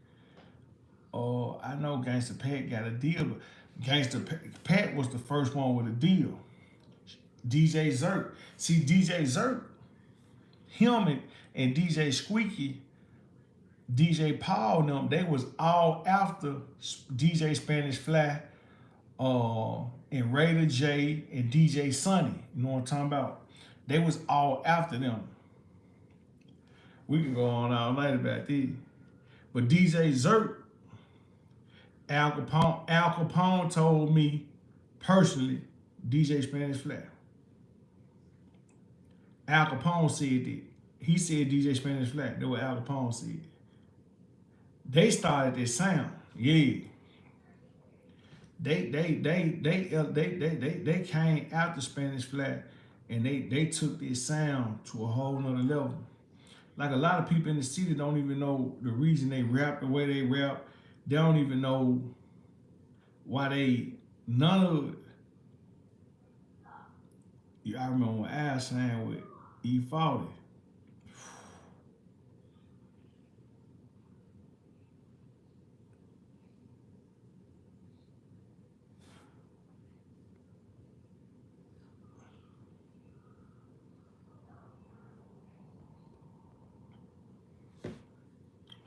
I know Gangsta Pat got a deal, but Gangsta Pat was the first one with a deal. DJ Zerk. See, DJ Zerk, him and DJ Squeaky, DJ Paul, them, they was all after DJ Spanish Fly, and Raider J and DJ Sonny. You know what I'm talking about? They was all after them. We can go on all night about these. But DJ Zerk, Al Capone told me personally, DJ Spanish Fly. Al Capone said that. He said DJ Spanish Fly. That's what Al Capone said. They started this sound. Yeah. They came out the Spanish Fly and they took this sound to a whole nother level. Like a lot of people in the city don't even know the reason they rap the way they rap. They don't even know why none of it. I remember when Al sang with E40.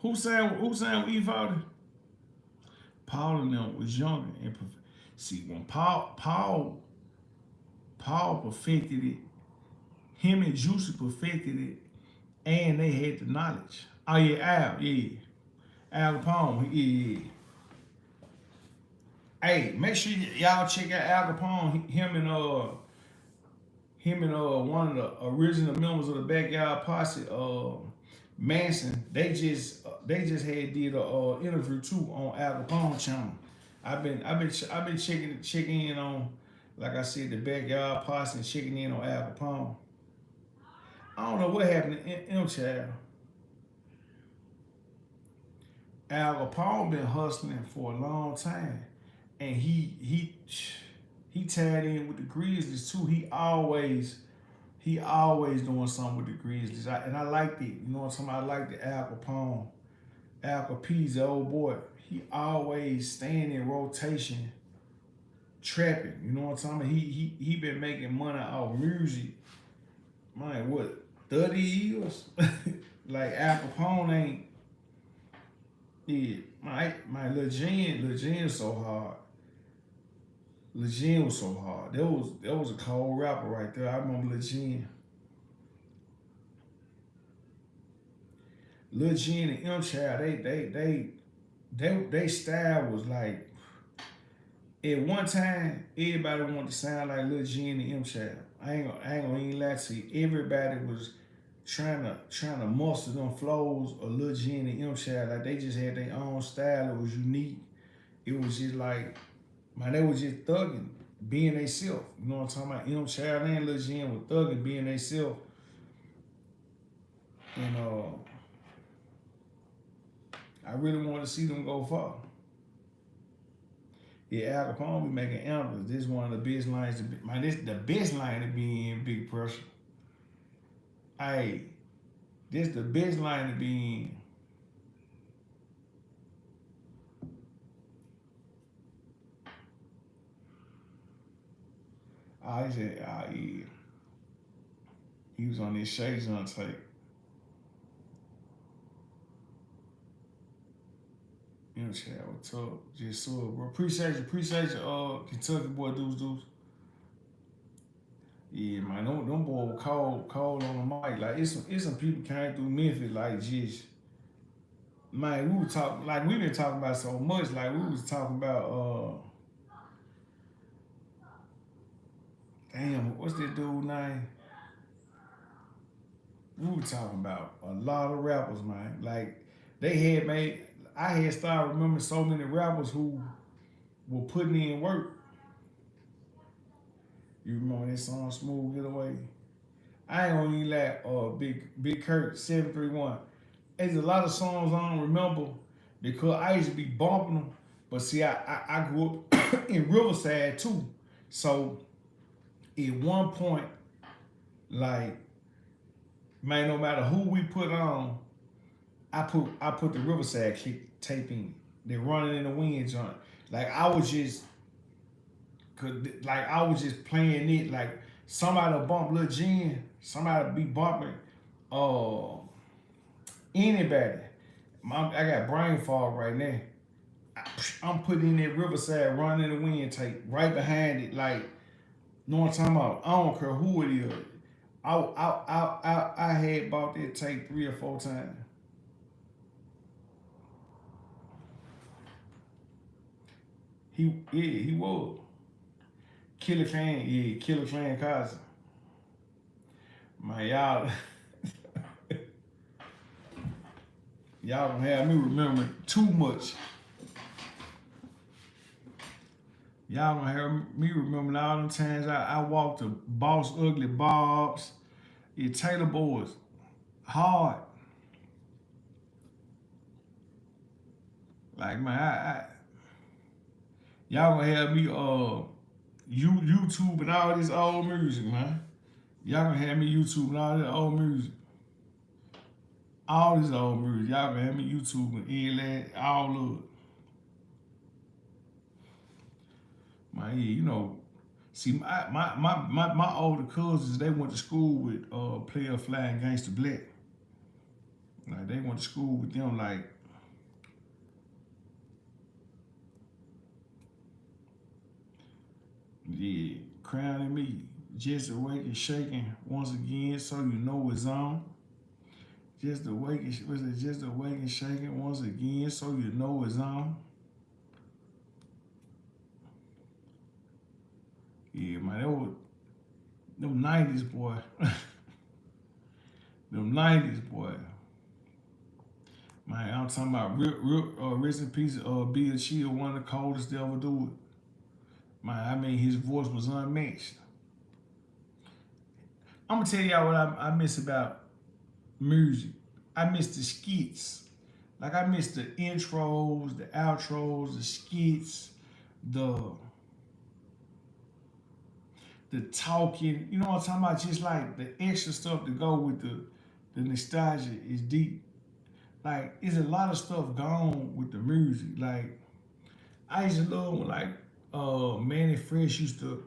Who sang with E40? Paul and them was younger and see when Paul perfected it, him and Juicy perfected it, and they had the knowledge. Oh yeah, Al Capone, yeah. Hey, make sure y'all check out Al Capone. Him and one of the original members of the Backyard Posse, Manson. They just did a interview too on Al Capone channel. I've been checking in on, like I said, the Backyard Posse and checking in on Al Capone. I don't know what happened to him, child. Al Capone been hustling for a long time, and he tied in with the Grizzlies too. He always doing something with the Grizzlies, and I liked it. You know what I'm talking about? I liked the Al Capone. Al Capine's the old boy. He always staying in rotation, trapping. You know what I'm talking about? He been making money off music. Man, what, 30 years? Like Al Capone ain't. Yeah, my Lil Jen so hard. Lil Jen was so hard. That was a cold rapper right there. I remember Lil Jen. Lil Jen and M Child, they style was like, At one time, everybody wanted to sound like Lil G and the M Child. I ain't gonna even lie to you. Everybody was trying to muster them flows of Lil G and the M Child. Like they just had their own style. It was unique. It was just like, man, they was just thugging, being they self. You know what I'm talking about? M Child and Lil G were thugging, being they self. And I really wanted to see them go far. Yeah, Al Capone be making anthems. This is one of the best lines to be, man, this the best line to be in Big Pressure. Hey, this the best line to be in. He said, yeah. He was on this Shades on tape. You know, chat, what's up? Just so, bro. Appreciate you, Kentucky boy, dudes. Yeah, man, them boy cold on the mic. Like, it's some people came through Memphis, like, just, man, we were talking, like, we been talking about so much, like, we was talking about, damn, what's that dude name? We were talking about a lot of rappers, man. Like, I had started remembering so many rappers who were putting in work. You remember that song Smooth Getaway? I ain't gonna even lie, Big30, 731. There's a lot of songs I don't remember because I used to be bumping them. But see, I grew up in Riverside too. So at one point, like, man, no matter who we put on, I put the Riverside tape in. They running in the wind joint. Like I was just playing it. Like somebody bump Lil Jen, somebody be bumping uh anybody. I got brain fog right now. I'm putting in that Riverside running in the wind tape right behind it. Like, know what I'm talking about? I don't care who it is. I had bought that tape 3 or 4 times. He was. Killer Clan cousin. Man, y'all don't have me remembering too much. Y'all don't have me remembering all them times I walked to Boss Ugly Bob's, Taylor Boys, hard. Like, man, y'all gonna have me YouTube and all this old music, man. Y'all gonna have me YouTube and all this old music. All this old music. Y'all gonna have me YouTube and all of it. Man, yeah, you know, see, my older cousins, they went to school with Player Fly and Gangsta Black. Like, they went to school with them, like, yeah, crowning me. Just awake and shaking once again, so you know it's on. Just awake and shaking once again, so you know it's on. Yeah, man, that was them 90s, boy. Them 90s, boy. Man, I'm talking about rest in peace, Bill Chill, one of the coldest to ever do it. Man, I mean, his voice was unmatched. I'm gonna tell y'all what I miss about music. I miss the skits. Like, I miss the intros, the outros, the skits, the talking. You know what I'm talking about? Just like the extra stuff to go with the nostalgia is deep. Like, it's a lot of stuff gone with the music. Like, I used to love when, like, Manny Fresh used to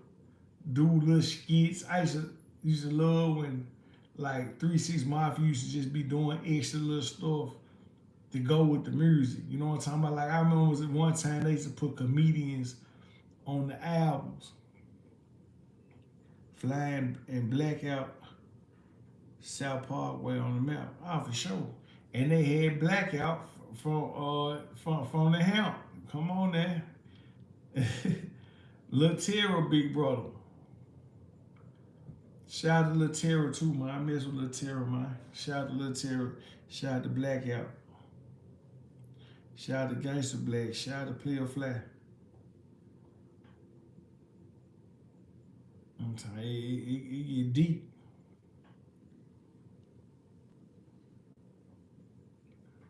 do little skits. I used to love when, like, 3 6 Mafia used to just be doing extra little stuff to go with the music. You know what I'm talking about? Like, I remember was at one time they used to put comedians on the albums. Flying and Blackout, South Parkway on the map. Oh, for sure. And they had Blackout from the help. Come on there. Lil Terror, big brother. Shout out to Lil Terror too, man. I mess with Lil Terror, man. Shout out to Lil Terror. Shout out to Blackout. Shout out to Gangsta Black. Shout out to Player Fly. I'm telling you, it get deep.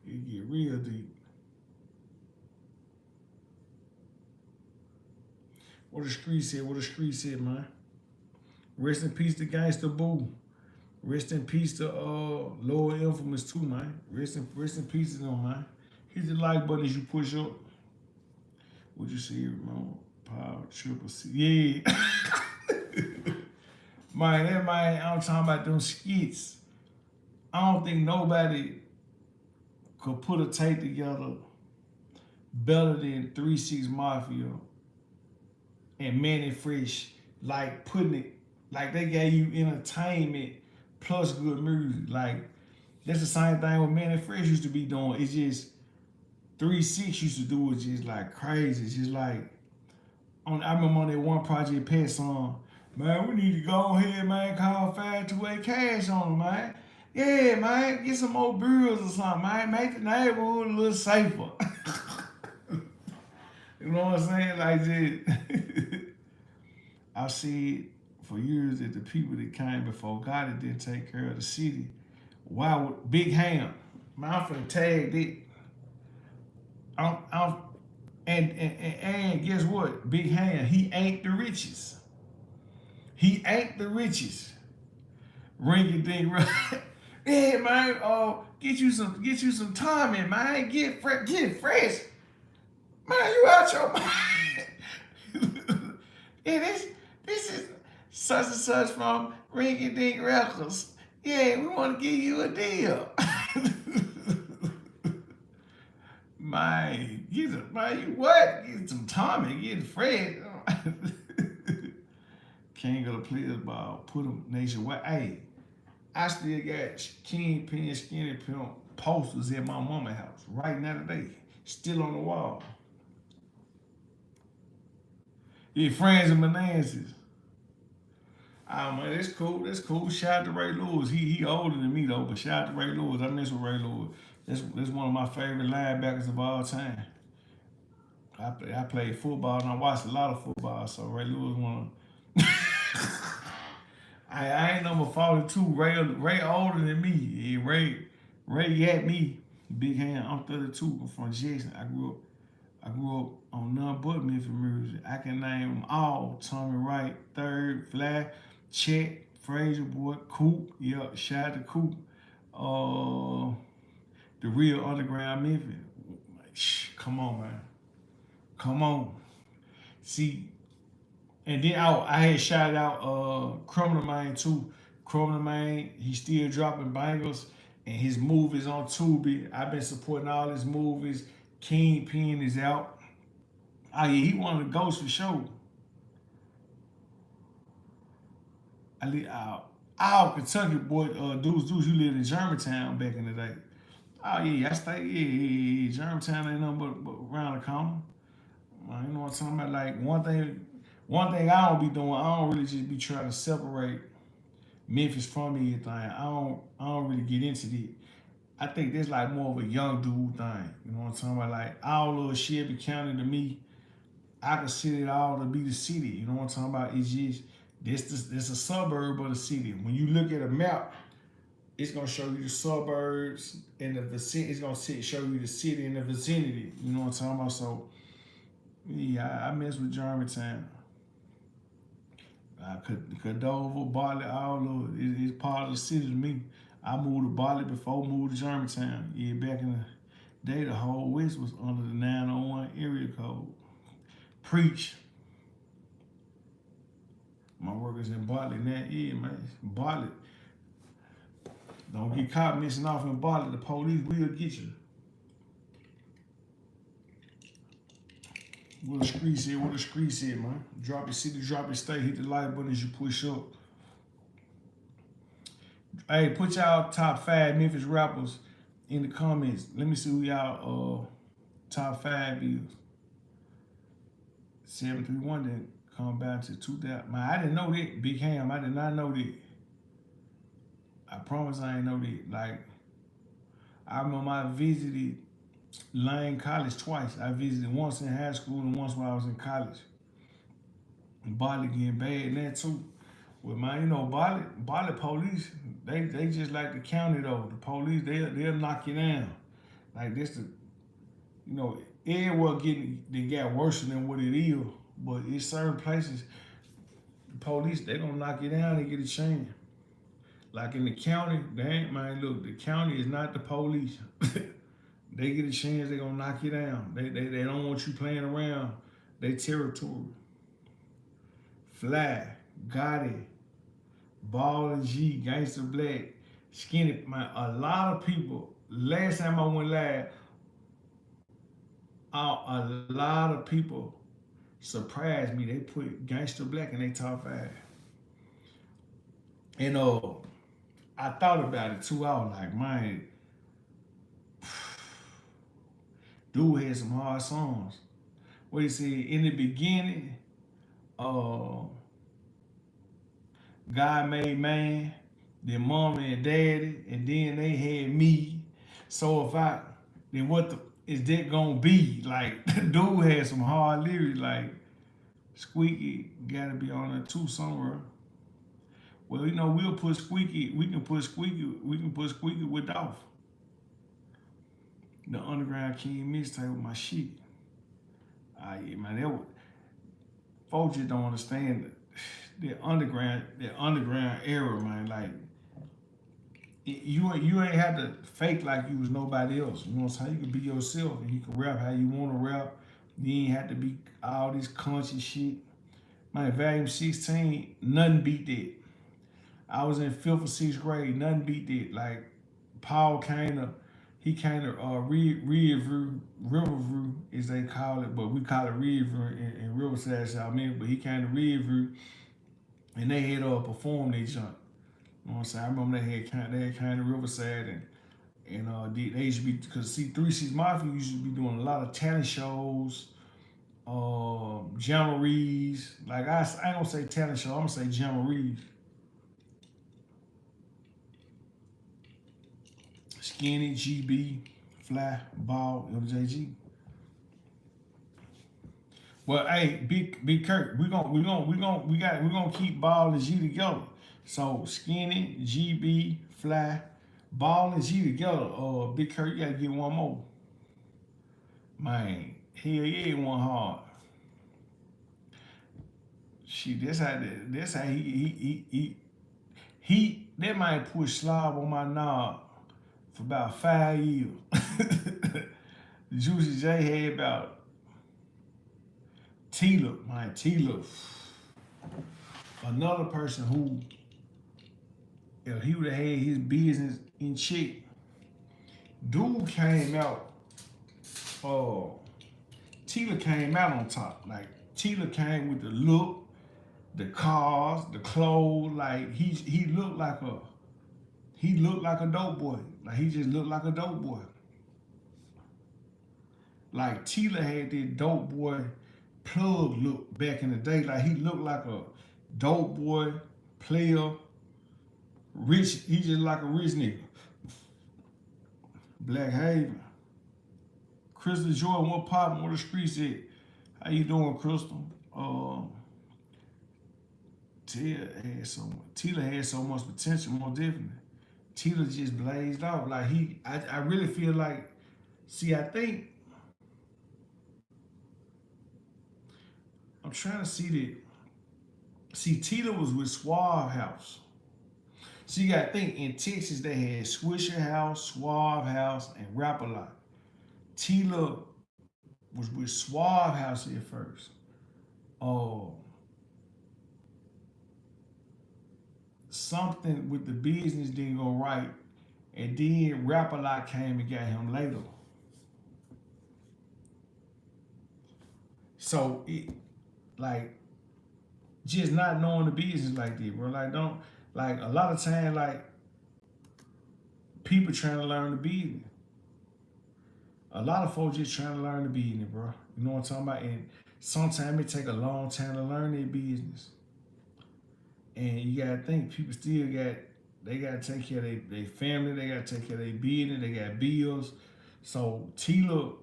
It get real deep. What the street said, what the street said, man. Rest in peace to Gangsta Boo. Rest in peace to Lower Infamous too, man. Rest in peace to them, man. Hit the like button as you push up. What you see, Ramon? Power Triple C. Yeah. Man, that man, I'm talking about them skits. I don't think nobody could put a tape together better than 3-6 Mafia and Manny Fresh, like putting it, like they gave you entertainment plus good music. Like, that's the same thing what Manny Fresh used to be doing. It's just 3-6 used to do it just like crazy. It's just like, I remember on that one Project Pet song, man, we need to go ahead, man, call 528 Cash on them, man. Yeah, man, get some more bills or something, man. Make the neighborhood a little safer. You know what I'm saying? Like this. I see for years that the people that came before Gotti didn't take care of the city. Why would Big Ham? Man, I'm finna tag it. I'm and guess what? Big Ham, he ain't the richest. He ain't the richest. Ring it ding right. Yeah, man. Get you some timing, man. Get fresh. Man, you out your mind. Yeah, this is such and such from Ring it ding Records. Yeah, we want to give you a deal. Man, you what? Get some timing, get fresh. King of the Players Ball, put them nationwide. Hey, I still got Kingpin, Skinny Pimp posters at my mama's house right now today, still on the wall. Yeah, friends and Menances. Oh man, that's cool. That's cool. Shout out to Ray Lewis. He older than me though, but shout out to Ray Lewis. I mess with Ray Lewis. That's one of my favorite linebackers of all time. I played football and I watched a lot of football, so Ray Lewis one. I ain't number 42. Ray older than me. Yeah, Ray at me. Big hand. I'm 32. I'm from Jackson. I grew up on none but Memphis music. I can name them all. Tommy Wright, Third, Fly, Chet, Frazier Boy, Coop. Yeah, shout out to Coop. The real underground Memphis. Shh, come on, man. Come on. See, and then I had shouted out Criminal Man too. Criminal Man, he's still dropping bangers and his movies on Tubi. I've been supporting all his movies. Kingpin is out. Oh yeah, he one of the ghosts for sure. Kentucky boy, dudes, you lived in Germantown back in the day. Oh yeah, I stay, yeah. Germantown ain't nothing but around the corner. You know what I'm talking about? Like one thing I don't be doing, I don't really just be trying to separate Memphis from anything. I don't really get into that. I think that's like more of a young dude thing. You know what I'm talking about? Like all little Shelby County to me, I consider it all to be the city. You know what I'm talking about? It's just this a suburb of the city. When you look at a map, it's gonna show you the suburbs and the vicinity. It's gonna show you the city and the vicinity. You know what I'm talking about? So yeah, I mess with Germantown. Cadova, Bartlett, all of it. It's part of the city to me. I moved to Bartlett before I moved to Germantown. Yeah, back in the day, the whole West was under the 901 area code. Preach. My workers in Bartlett now, yeah, man. Bartlett. Don't get caught missing off in Bartlett. The police will get you. What the street said, man. Drop your city, drop your state, hit the like button as you push up. Hey, put y'all top 5 Memphis rappers in the comments. Let me see who y'all top 5 is. 731 then come back to 2000. Man, I didn't know that. Big Ham, I did not know that. I promise I ain't know that. Like, I remember I visited Lane College twice. I visited once in high school and once while I was in college. And Bali getting bad in that too. Well, man, you know, Bali police, they just like the county though. The police, they'll knock you down. Like this, you know, everywhere they got worse than what it is. But in certain places, the police, they gonna knock you down and get a chance. Like in the county, they ain't, man, look, the county is not the police. They get a chance, they gonna knock you down. They don't want you playing around their territory. Fly, Gotti, Ball and G, Gangsta Black, Skinny, man, a lot of people, last time I went live, a lot of people surprised me. They put Gangsta Black in their top 5. And I thought about it too. I was like, man, dude had some hard songs. What he said, in the beginning, God made man, then mom and daddy, and then they had me. So then what is that gonna be? Like, dude had some hard lyrics, like, Squeaky gotta be on there too somewhere. Well, you know, we can put Squeaky with Dolph. The Underground King mixtape with my shit. Yeah, man, that was, folks just don't understand the underground era, man. Like, you ain't have to fake like you was nobody else. You know what I'm saying? You can be yourself and you can rap how you want to rap. You ain't have to be all this country shit. Man, Volume 16, nothing beat that. I was in 5th or 6th grade, nothing beat that. Like, Paul he Riverview, as they call it, but we call it Riverview in Riverside, South Memphis, but he came to Riverview, and they had performed that junk. You know what I'm saying? I remember they had kind of Riverside, and they used to be, because see, 3-6 Mafia used to be doing a lot of talent shows, jamborees. Like, I ain't gonna say talent show, I'm gonna say jamborees. Skinny, GB, Fly, Ball, MJG. Well, hey, Big Kurt, we gonna keep Ball and G together. So Skinny, GB, Fly, Ball and G together. Big Kurt, you gotta get one more. Man, hell yeah, one hard. Shit, that's how he that man put slob on my knob for about 5 years. Juicy J had about Tila, another person who, if he would have had his business in check, dude came out, Tila came out on top. Like, Tila came with the look, the cars, the clothes. Like, he looked like a dope boy. Like, he just looked like a dope boy. Like, Tila had that dope boy plug look back in the day. Like, he looked like a dope boy, player, rich. He just like a rich nigga. Black Haven. Crystal Jordan, what poppin'? What the streets at? How you doing, Crystal? Tila had so much potential, more definitely. Tila just blazed off. Like, I really feel like, see, I think, I'm trying to see that. See, Tila was with Suave House. So you gotta think, in Texas, they had Swisher House, Suave House, and Rap-A-Lot. Tila was with Suave House at first. Something with the business didn't go right, and then Rap-A-Lot came and got him later. So it, like, just not knowing the business like that, bro. Like, don't, like, a lot of time, like, people trying to learn the business. A lot of folks just trying to learn the business, bro. You know what I'm talking about? And Sometimes it take a long time to learn their business. And you gotta think people still got they gotta take care of their family, they gotta take care of their business, they got bills. So Tila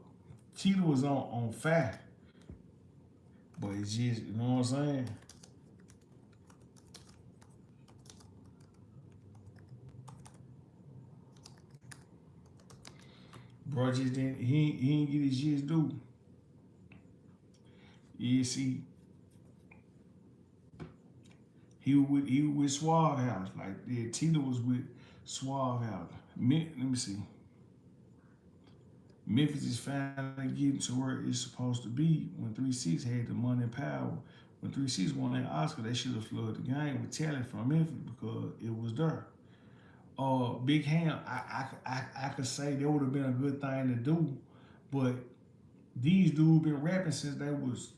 was on fire. But it's just, you know what I'm saying? Bro just didn't he didn't get his just due. Yeah, see, he was with Suave House. Like yeah, Tila was with Suave House. Let me see. Memphis is finally getting to where it's supposed to be. When 3-6 had the money and power, when 3-6 won that Oscar, they should have flooded the game with talent from Memphis because it was there. Big Ham, I could say that would have been a good thing to do, but these dudes been rapping since they was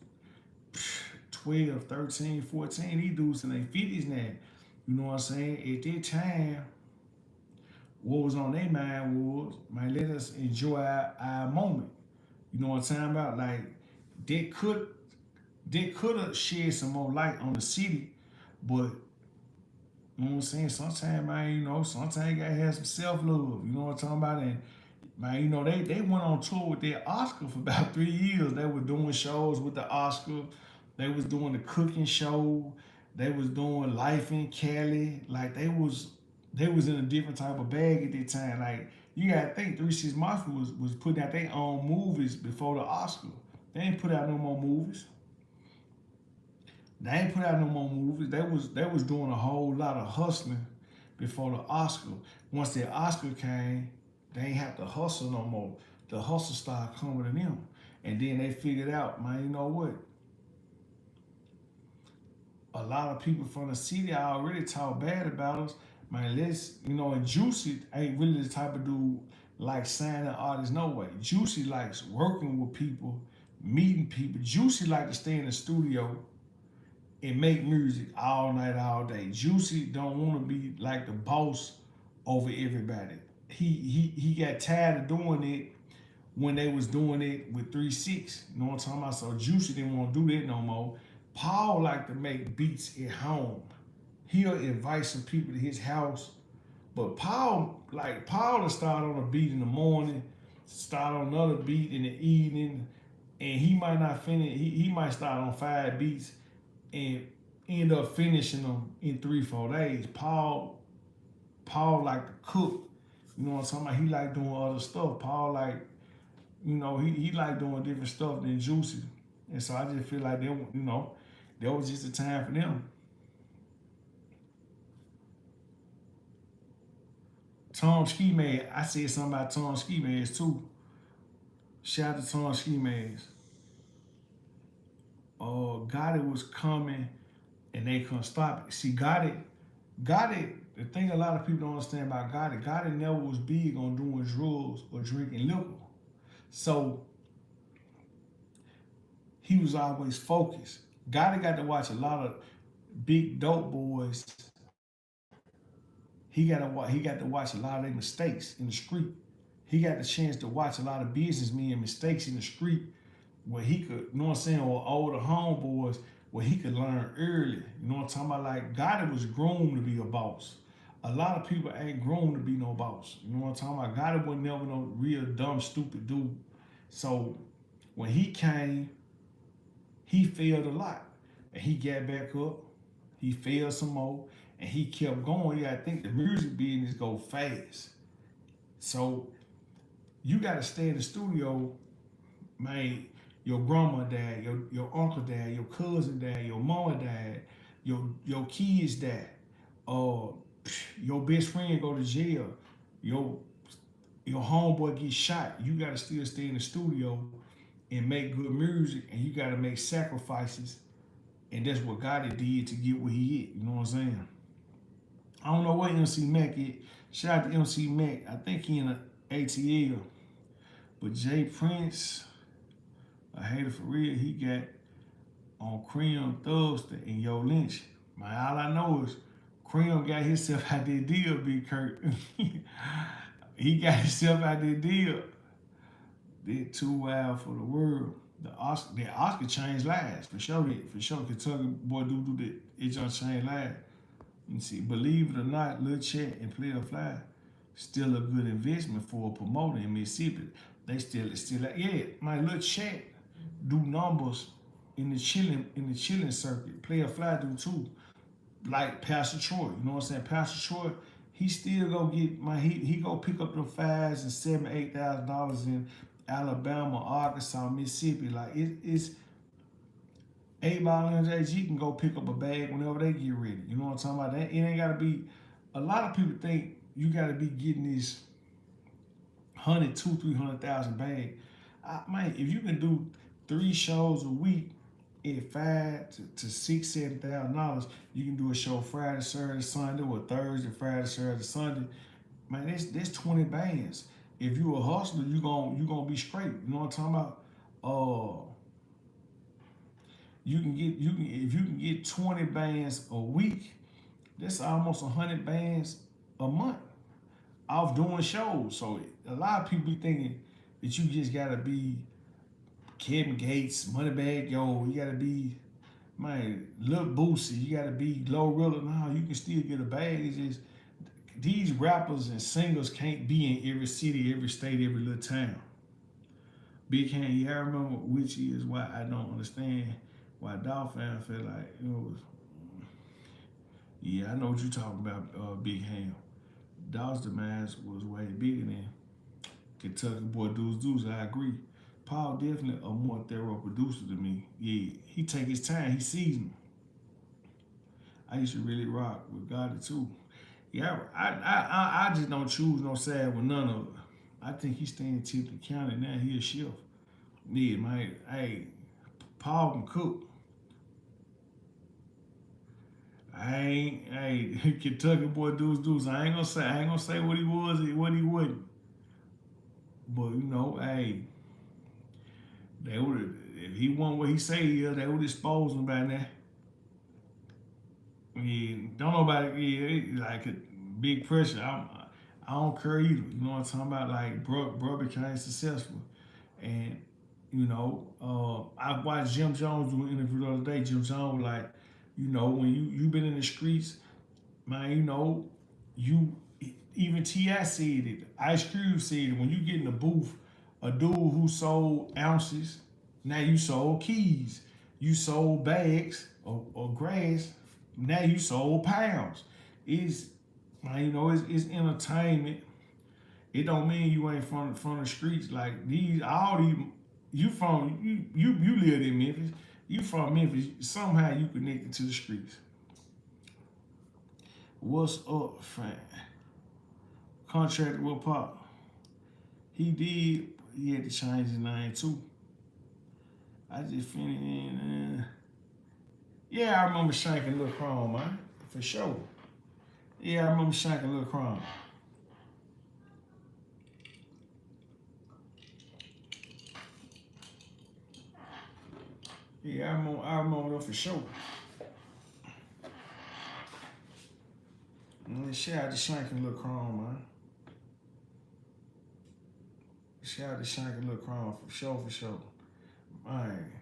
12, 13, 14. These dudes in their 50s now. You know what I'm saying? At that time, what was on their mind was, man, let us enjoy our moment. You know what I'm talking about? Like, they could have shed some more light on the city, but you know what I'm saying? Sometimes, man, sometimes you gotta have some self-love. You know what I'm talking about? And man, they went on tour with their Oscar for about 3 years. They were doing shows with the Oscar. They was doing the cooking show. They was doing Life in Cali. Like they was in a different type of bag at that time. Like you gotta think 3 6 Mafia was putting out their own movies before the Oscar. They ain't put out no more movies. They ain't put out no more movies. They was doing a whole lot of hustling before the Oscar. Once the Oscar came, they ain't have to hustle no more. The hustle started coming to them. And then they figured out, man, you know what? A lot of people from the city already talk bad about us. Man, and Juicy ain't really the type of dude like signing artists, no way. Juicy likes working with people, meeting people. Juicy like to stay in the studio and make music all night, all day. Juicy don't want to be like the boss over everybody. He got tired of doing it when they was doing it with 3-6. You know what I'm talking about? So Juicy didn't want to do that no more. Paul liked to make beats at home. He'll invite some people to his house. But Paul will start on a beat in the morning, start on another beat in the evening, and he might not finish. He might start on 5 beats and end up finishing them in 3 4 days. Paul like to cook. You know what I'm talking about? He like doing other stuff. Paul like, he like doing different stuff than Juicy. And so I just feel like there was just a time for them. Tom Ski Mask, I said something about Tom Ski Mask too. Shout out to Tom Ski Mask. Gotti was coming and they couldn't stop it. See, Gotti, the thing a lot of people don't understand about Gotti never was big on doing drugs or drinking liquor. So he was always focused. Gotti got to watch a lot of big dope boys. He got to watch a lot of their mistakes in the street. He got the chance to watch a lot of businessmen mistakes in the street where he could, you know what I'm saying, or older homeboys where he could learn early. You know what I'm talking about? Like Gotti was groomed to be a boss. A lot of people ain't groomed to be no boss. You know what I'm talking about? Gotti was never no real dumb, stupid dude. So when he came, he failed a lot. And he got back up. He failed some more. And he kept going. You gotta think the music business go fast. So you gotta stay in the studio, man. Your grandma died, your uncle died, your cousin died, your mama died, your kids died. Uh, your best friend go to jail. Your your homeboy gets shot. You gotta still stay in the studio and make good music, and you gotta make sacrifices. And that's what Gotti did to get where he is. You know what I'm saying? I don't know what MC Mac is. Shout out to MC Mac. I think he in the ATL. But Jay Prince, a hater for real, he got on Cream Thursday and Yo Lynch. Man, all I know is Cream got himself out that deal, Big Kurt. He got himself out that deal. They're too wild for the world. Oscar changed lives for sure. For sure, Kentucky boy do that. It just changed lives. You see, believe it or not, Lil Chet and Player Fly still a good investment for a promoter in Mississippi. They still yeah. My Lil Chet do numbers in the chilling circuit. Player Fly do too. Like Pastor Troy, you know what I'm saying? Pastor Troy, he still go get he go pick up the $5,000 and $7,000, $8,000 in Alabama, Arkansas, Mississippi. Like it's 8 Ball and JG can go pick up a bag whenever they get ready. You know what I'm talking about? It ain't gotta be. A lot of people think you gotta be getting this 100, 200, 300,000 bag. Man, if you can do 3 shows a week at $5,000 to $6,000, $7,000, you can do a show Friday, Saturday, Sunday, or Thursday, Friday, Saturday, Sunday. Man, that's 20 bands. If you a hustler, you gonna be straight. You know what I'm talking about? If you can get 20 bands a week, that's almost 100 bands a month off doing shows. So a lot of people be thinking that you just gotta be Kevin Gates, Moneybag Yo, you gotta be Lil Boosie, you gotta be Low Rilla. No, you can still get a bag. It's just these rappers and singers can't be in every city, every state, every little town. Big Hand, yeah, I remember, which is why I don't understand why Dog fans feel like, yeah, I know what you're talking about, Big Hand. Dog's demands was way bigger than Kentucky boy Deuce. I agree. Paul definitely a more thorough producer than me. Yeah, he take his time. He seasoned. I used to really rock with Gotti too. Yeah, I just don't choose no side with none of it. I think he's staying in Tipton County now. He a chef. Yeah, man. Hey, Paul can cook. Hey, Kentucky boy Deuce. I ain't gonna say what he was and what he wasn't. But hey, they would if he wasn't what he say he is, they would expose him by now. Yeah, don't nobody like big pressure. I don't care either. You know what I'm talking about? Like bro became successful, and I watched Jim Jones do an interview the other day. Jim Jones was like, when you been in the streets, man, you even T.I. said it. Ice Cube said it. When you get in the booth, a dude who sold ounces, now you sold keys. You sold bags or grass, now you sold pounds. It's it's entertainment. It don't mean you ain't from the streets. Like all these you live in Memphis. You from Memphis. Somehow you connected to the streets. What's up, friend? Contracted with Pop. He had to change his name too. I just finished in. Yeah, I remember shanking Lil Chrome, man. For sure. Yeah, I remember shanking Lil Chrome. Yeah, I remember that for sure. Shout out to shanking Lil Chrome, man. Shout out to shanking Lil Chrome for sure. Man.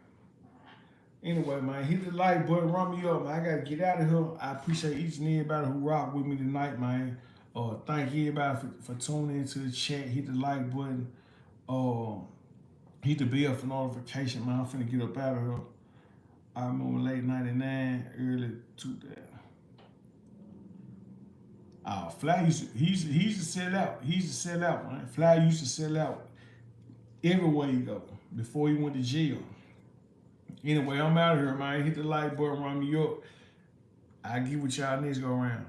Anyway, man, hit the like button, run me up, man. I gotta get out of here. I appreciate each and everybody who rocked with me tonight, man. Thank everybody for tuning into the chat. Hit the like button. Hit the bell for notification, man. I'm finna get up out of here. I remember late 99, early 2000. Fly he used to sell out. He used to sell out, man. Fly used to sell out everywhere you go before he went to jail. Anyway, I'm out of here, man. Hit the like button, run me up. I'll get with y'all next go around.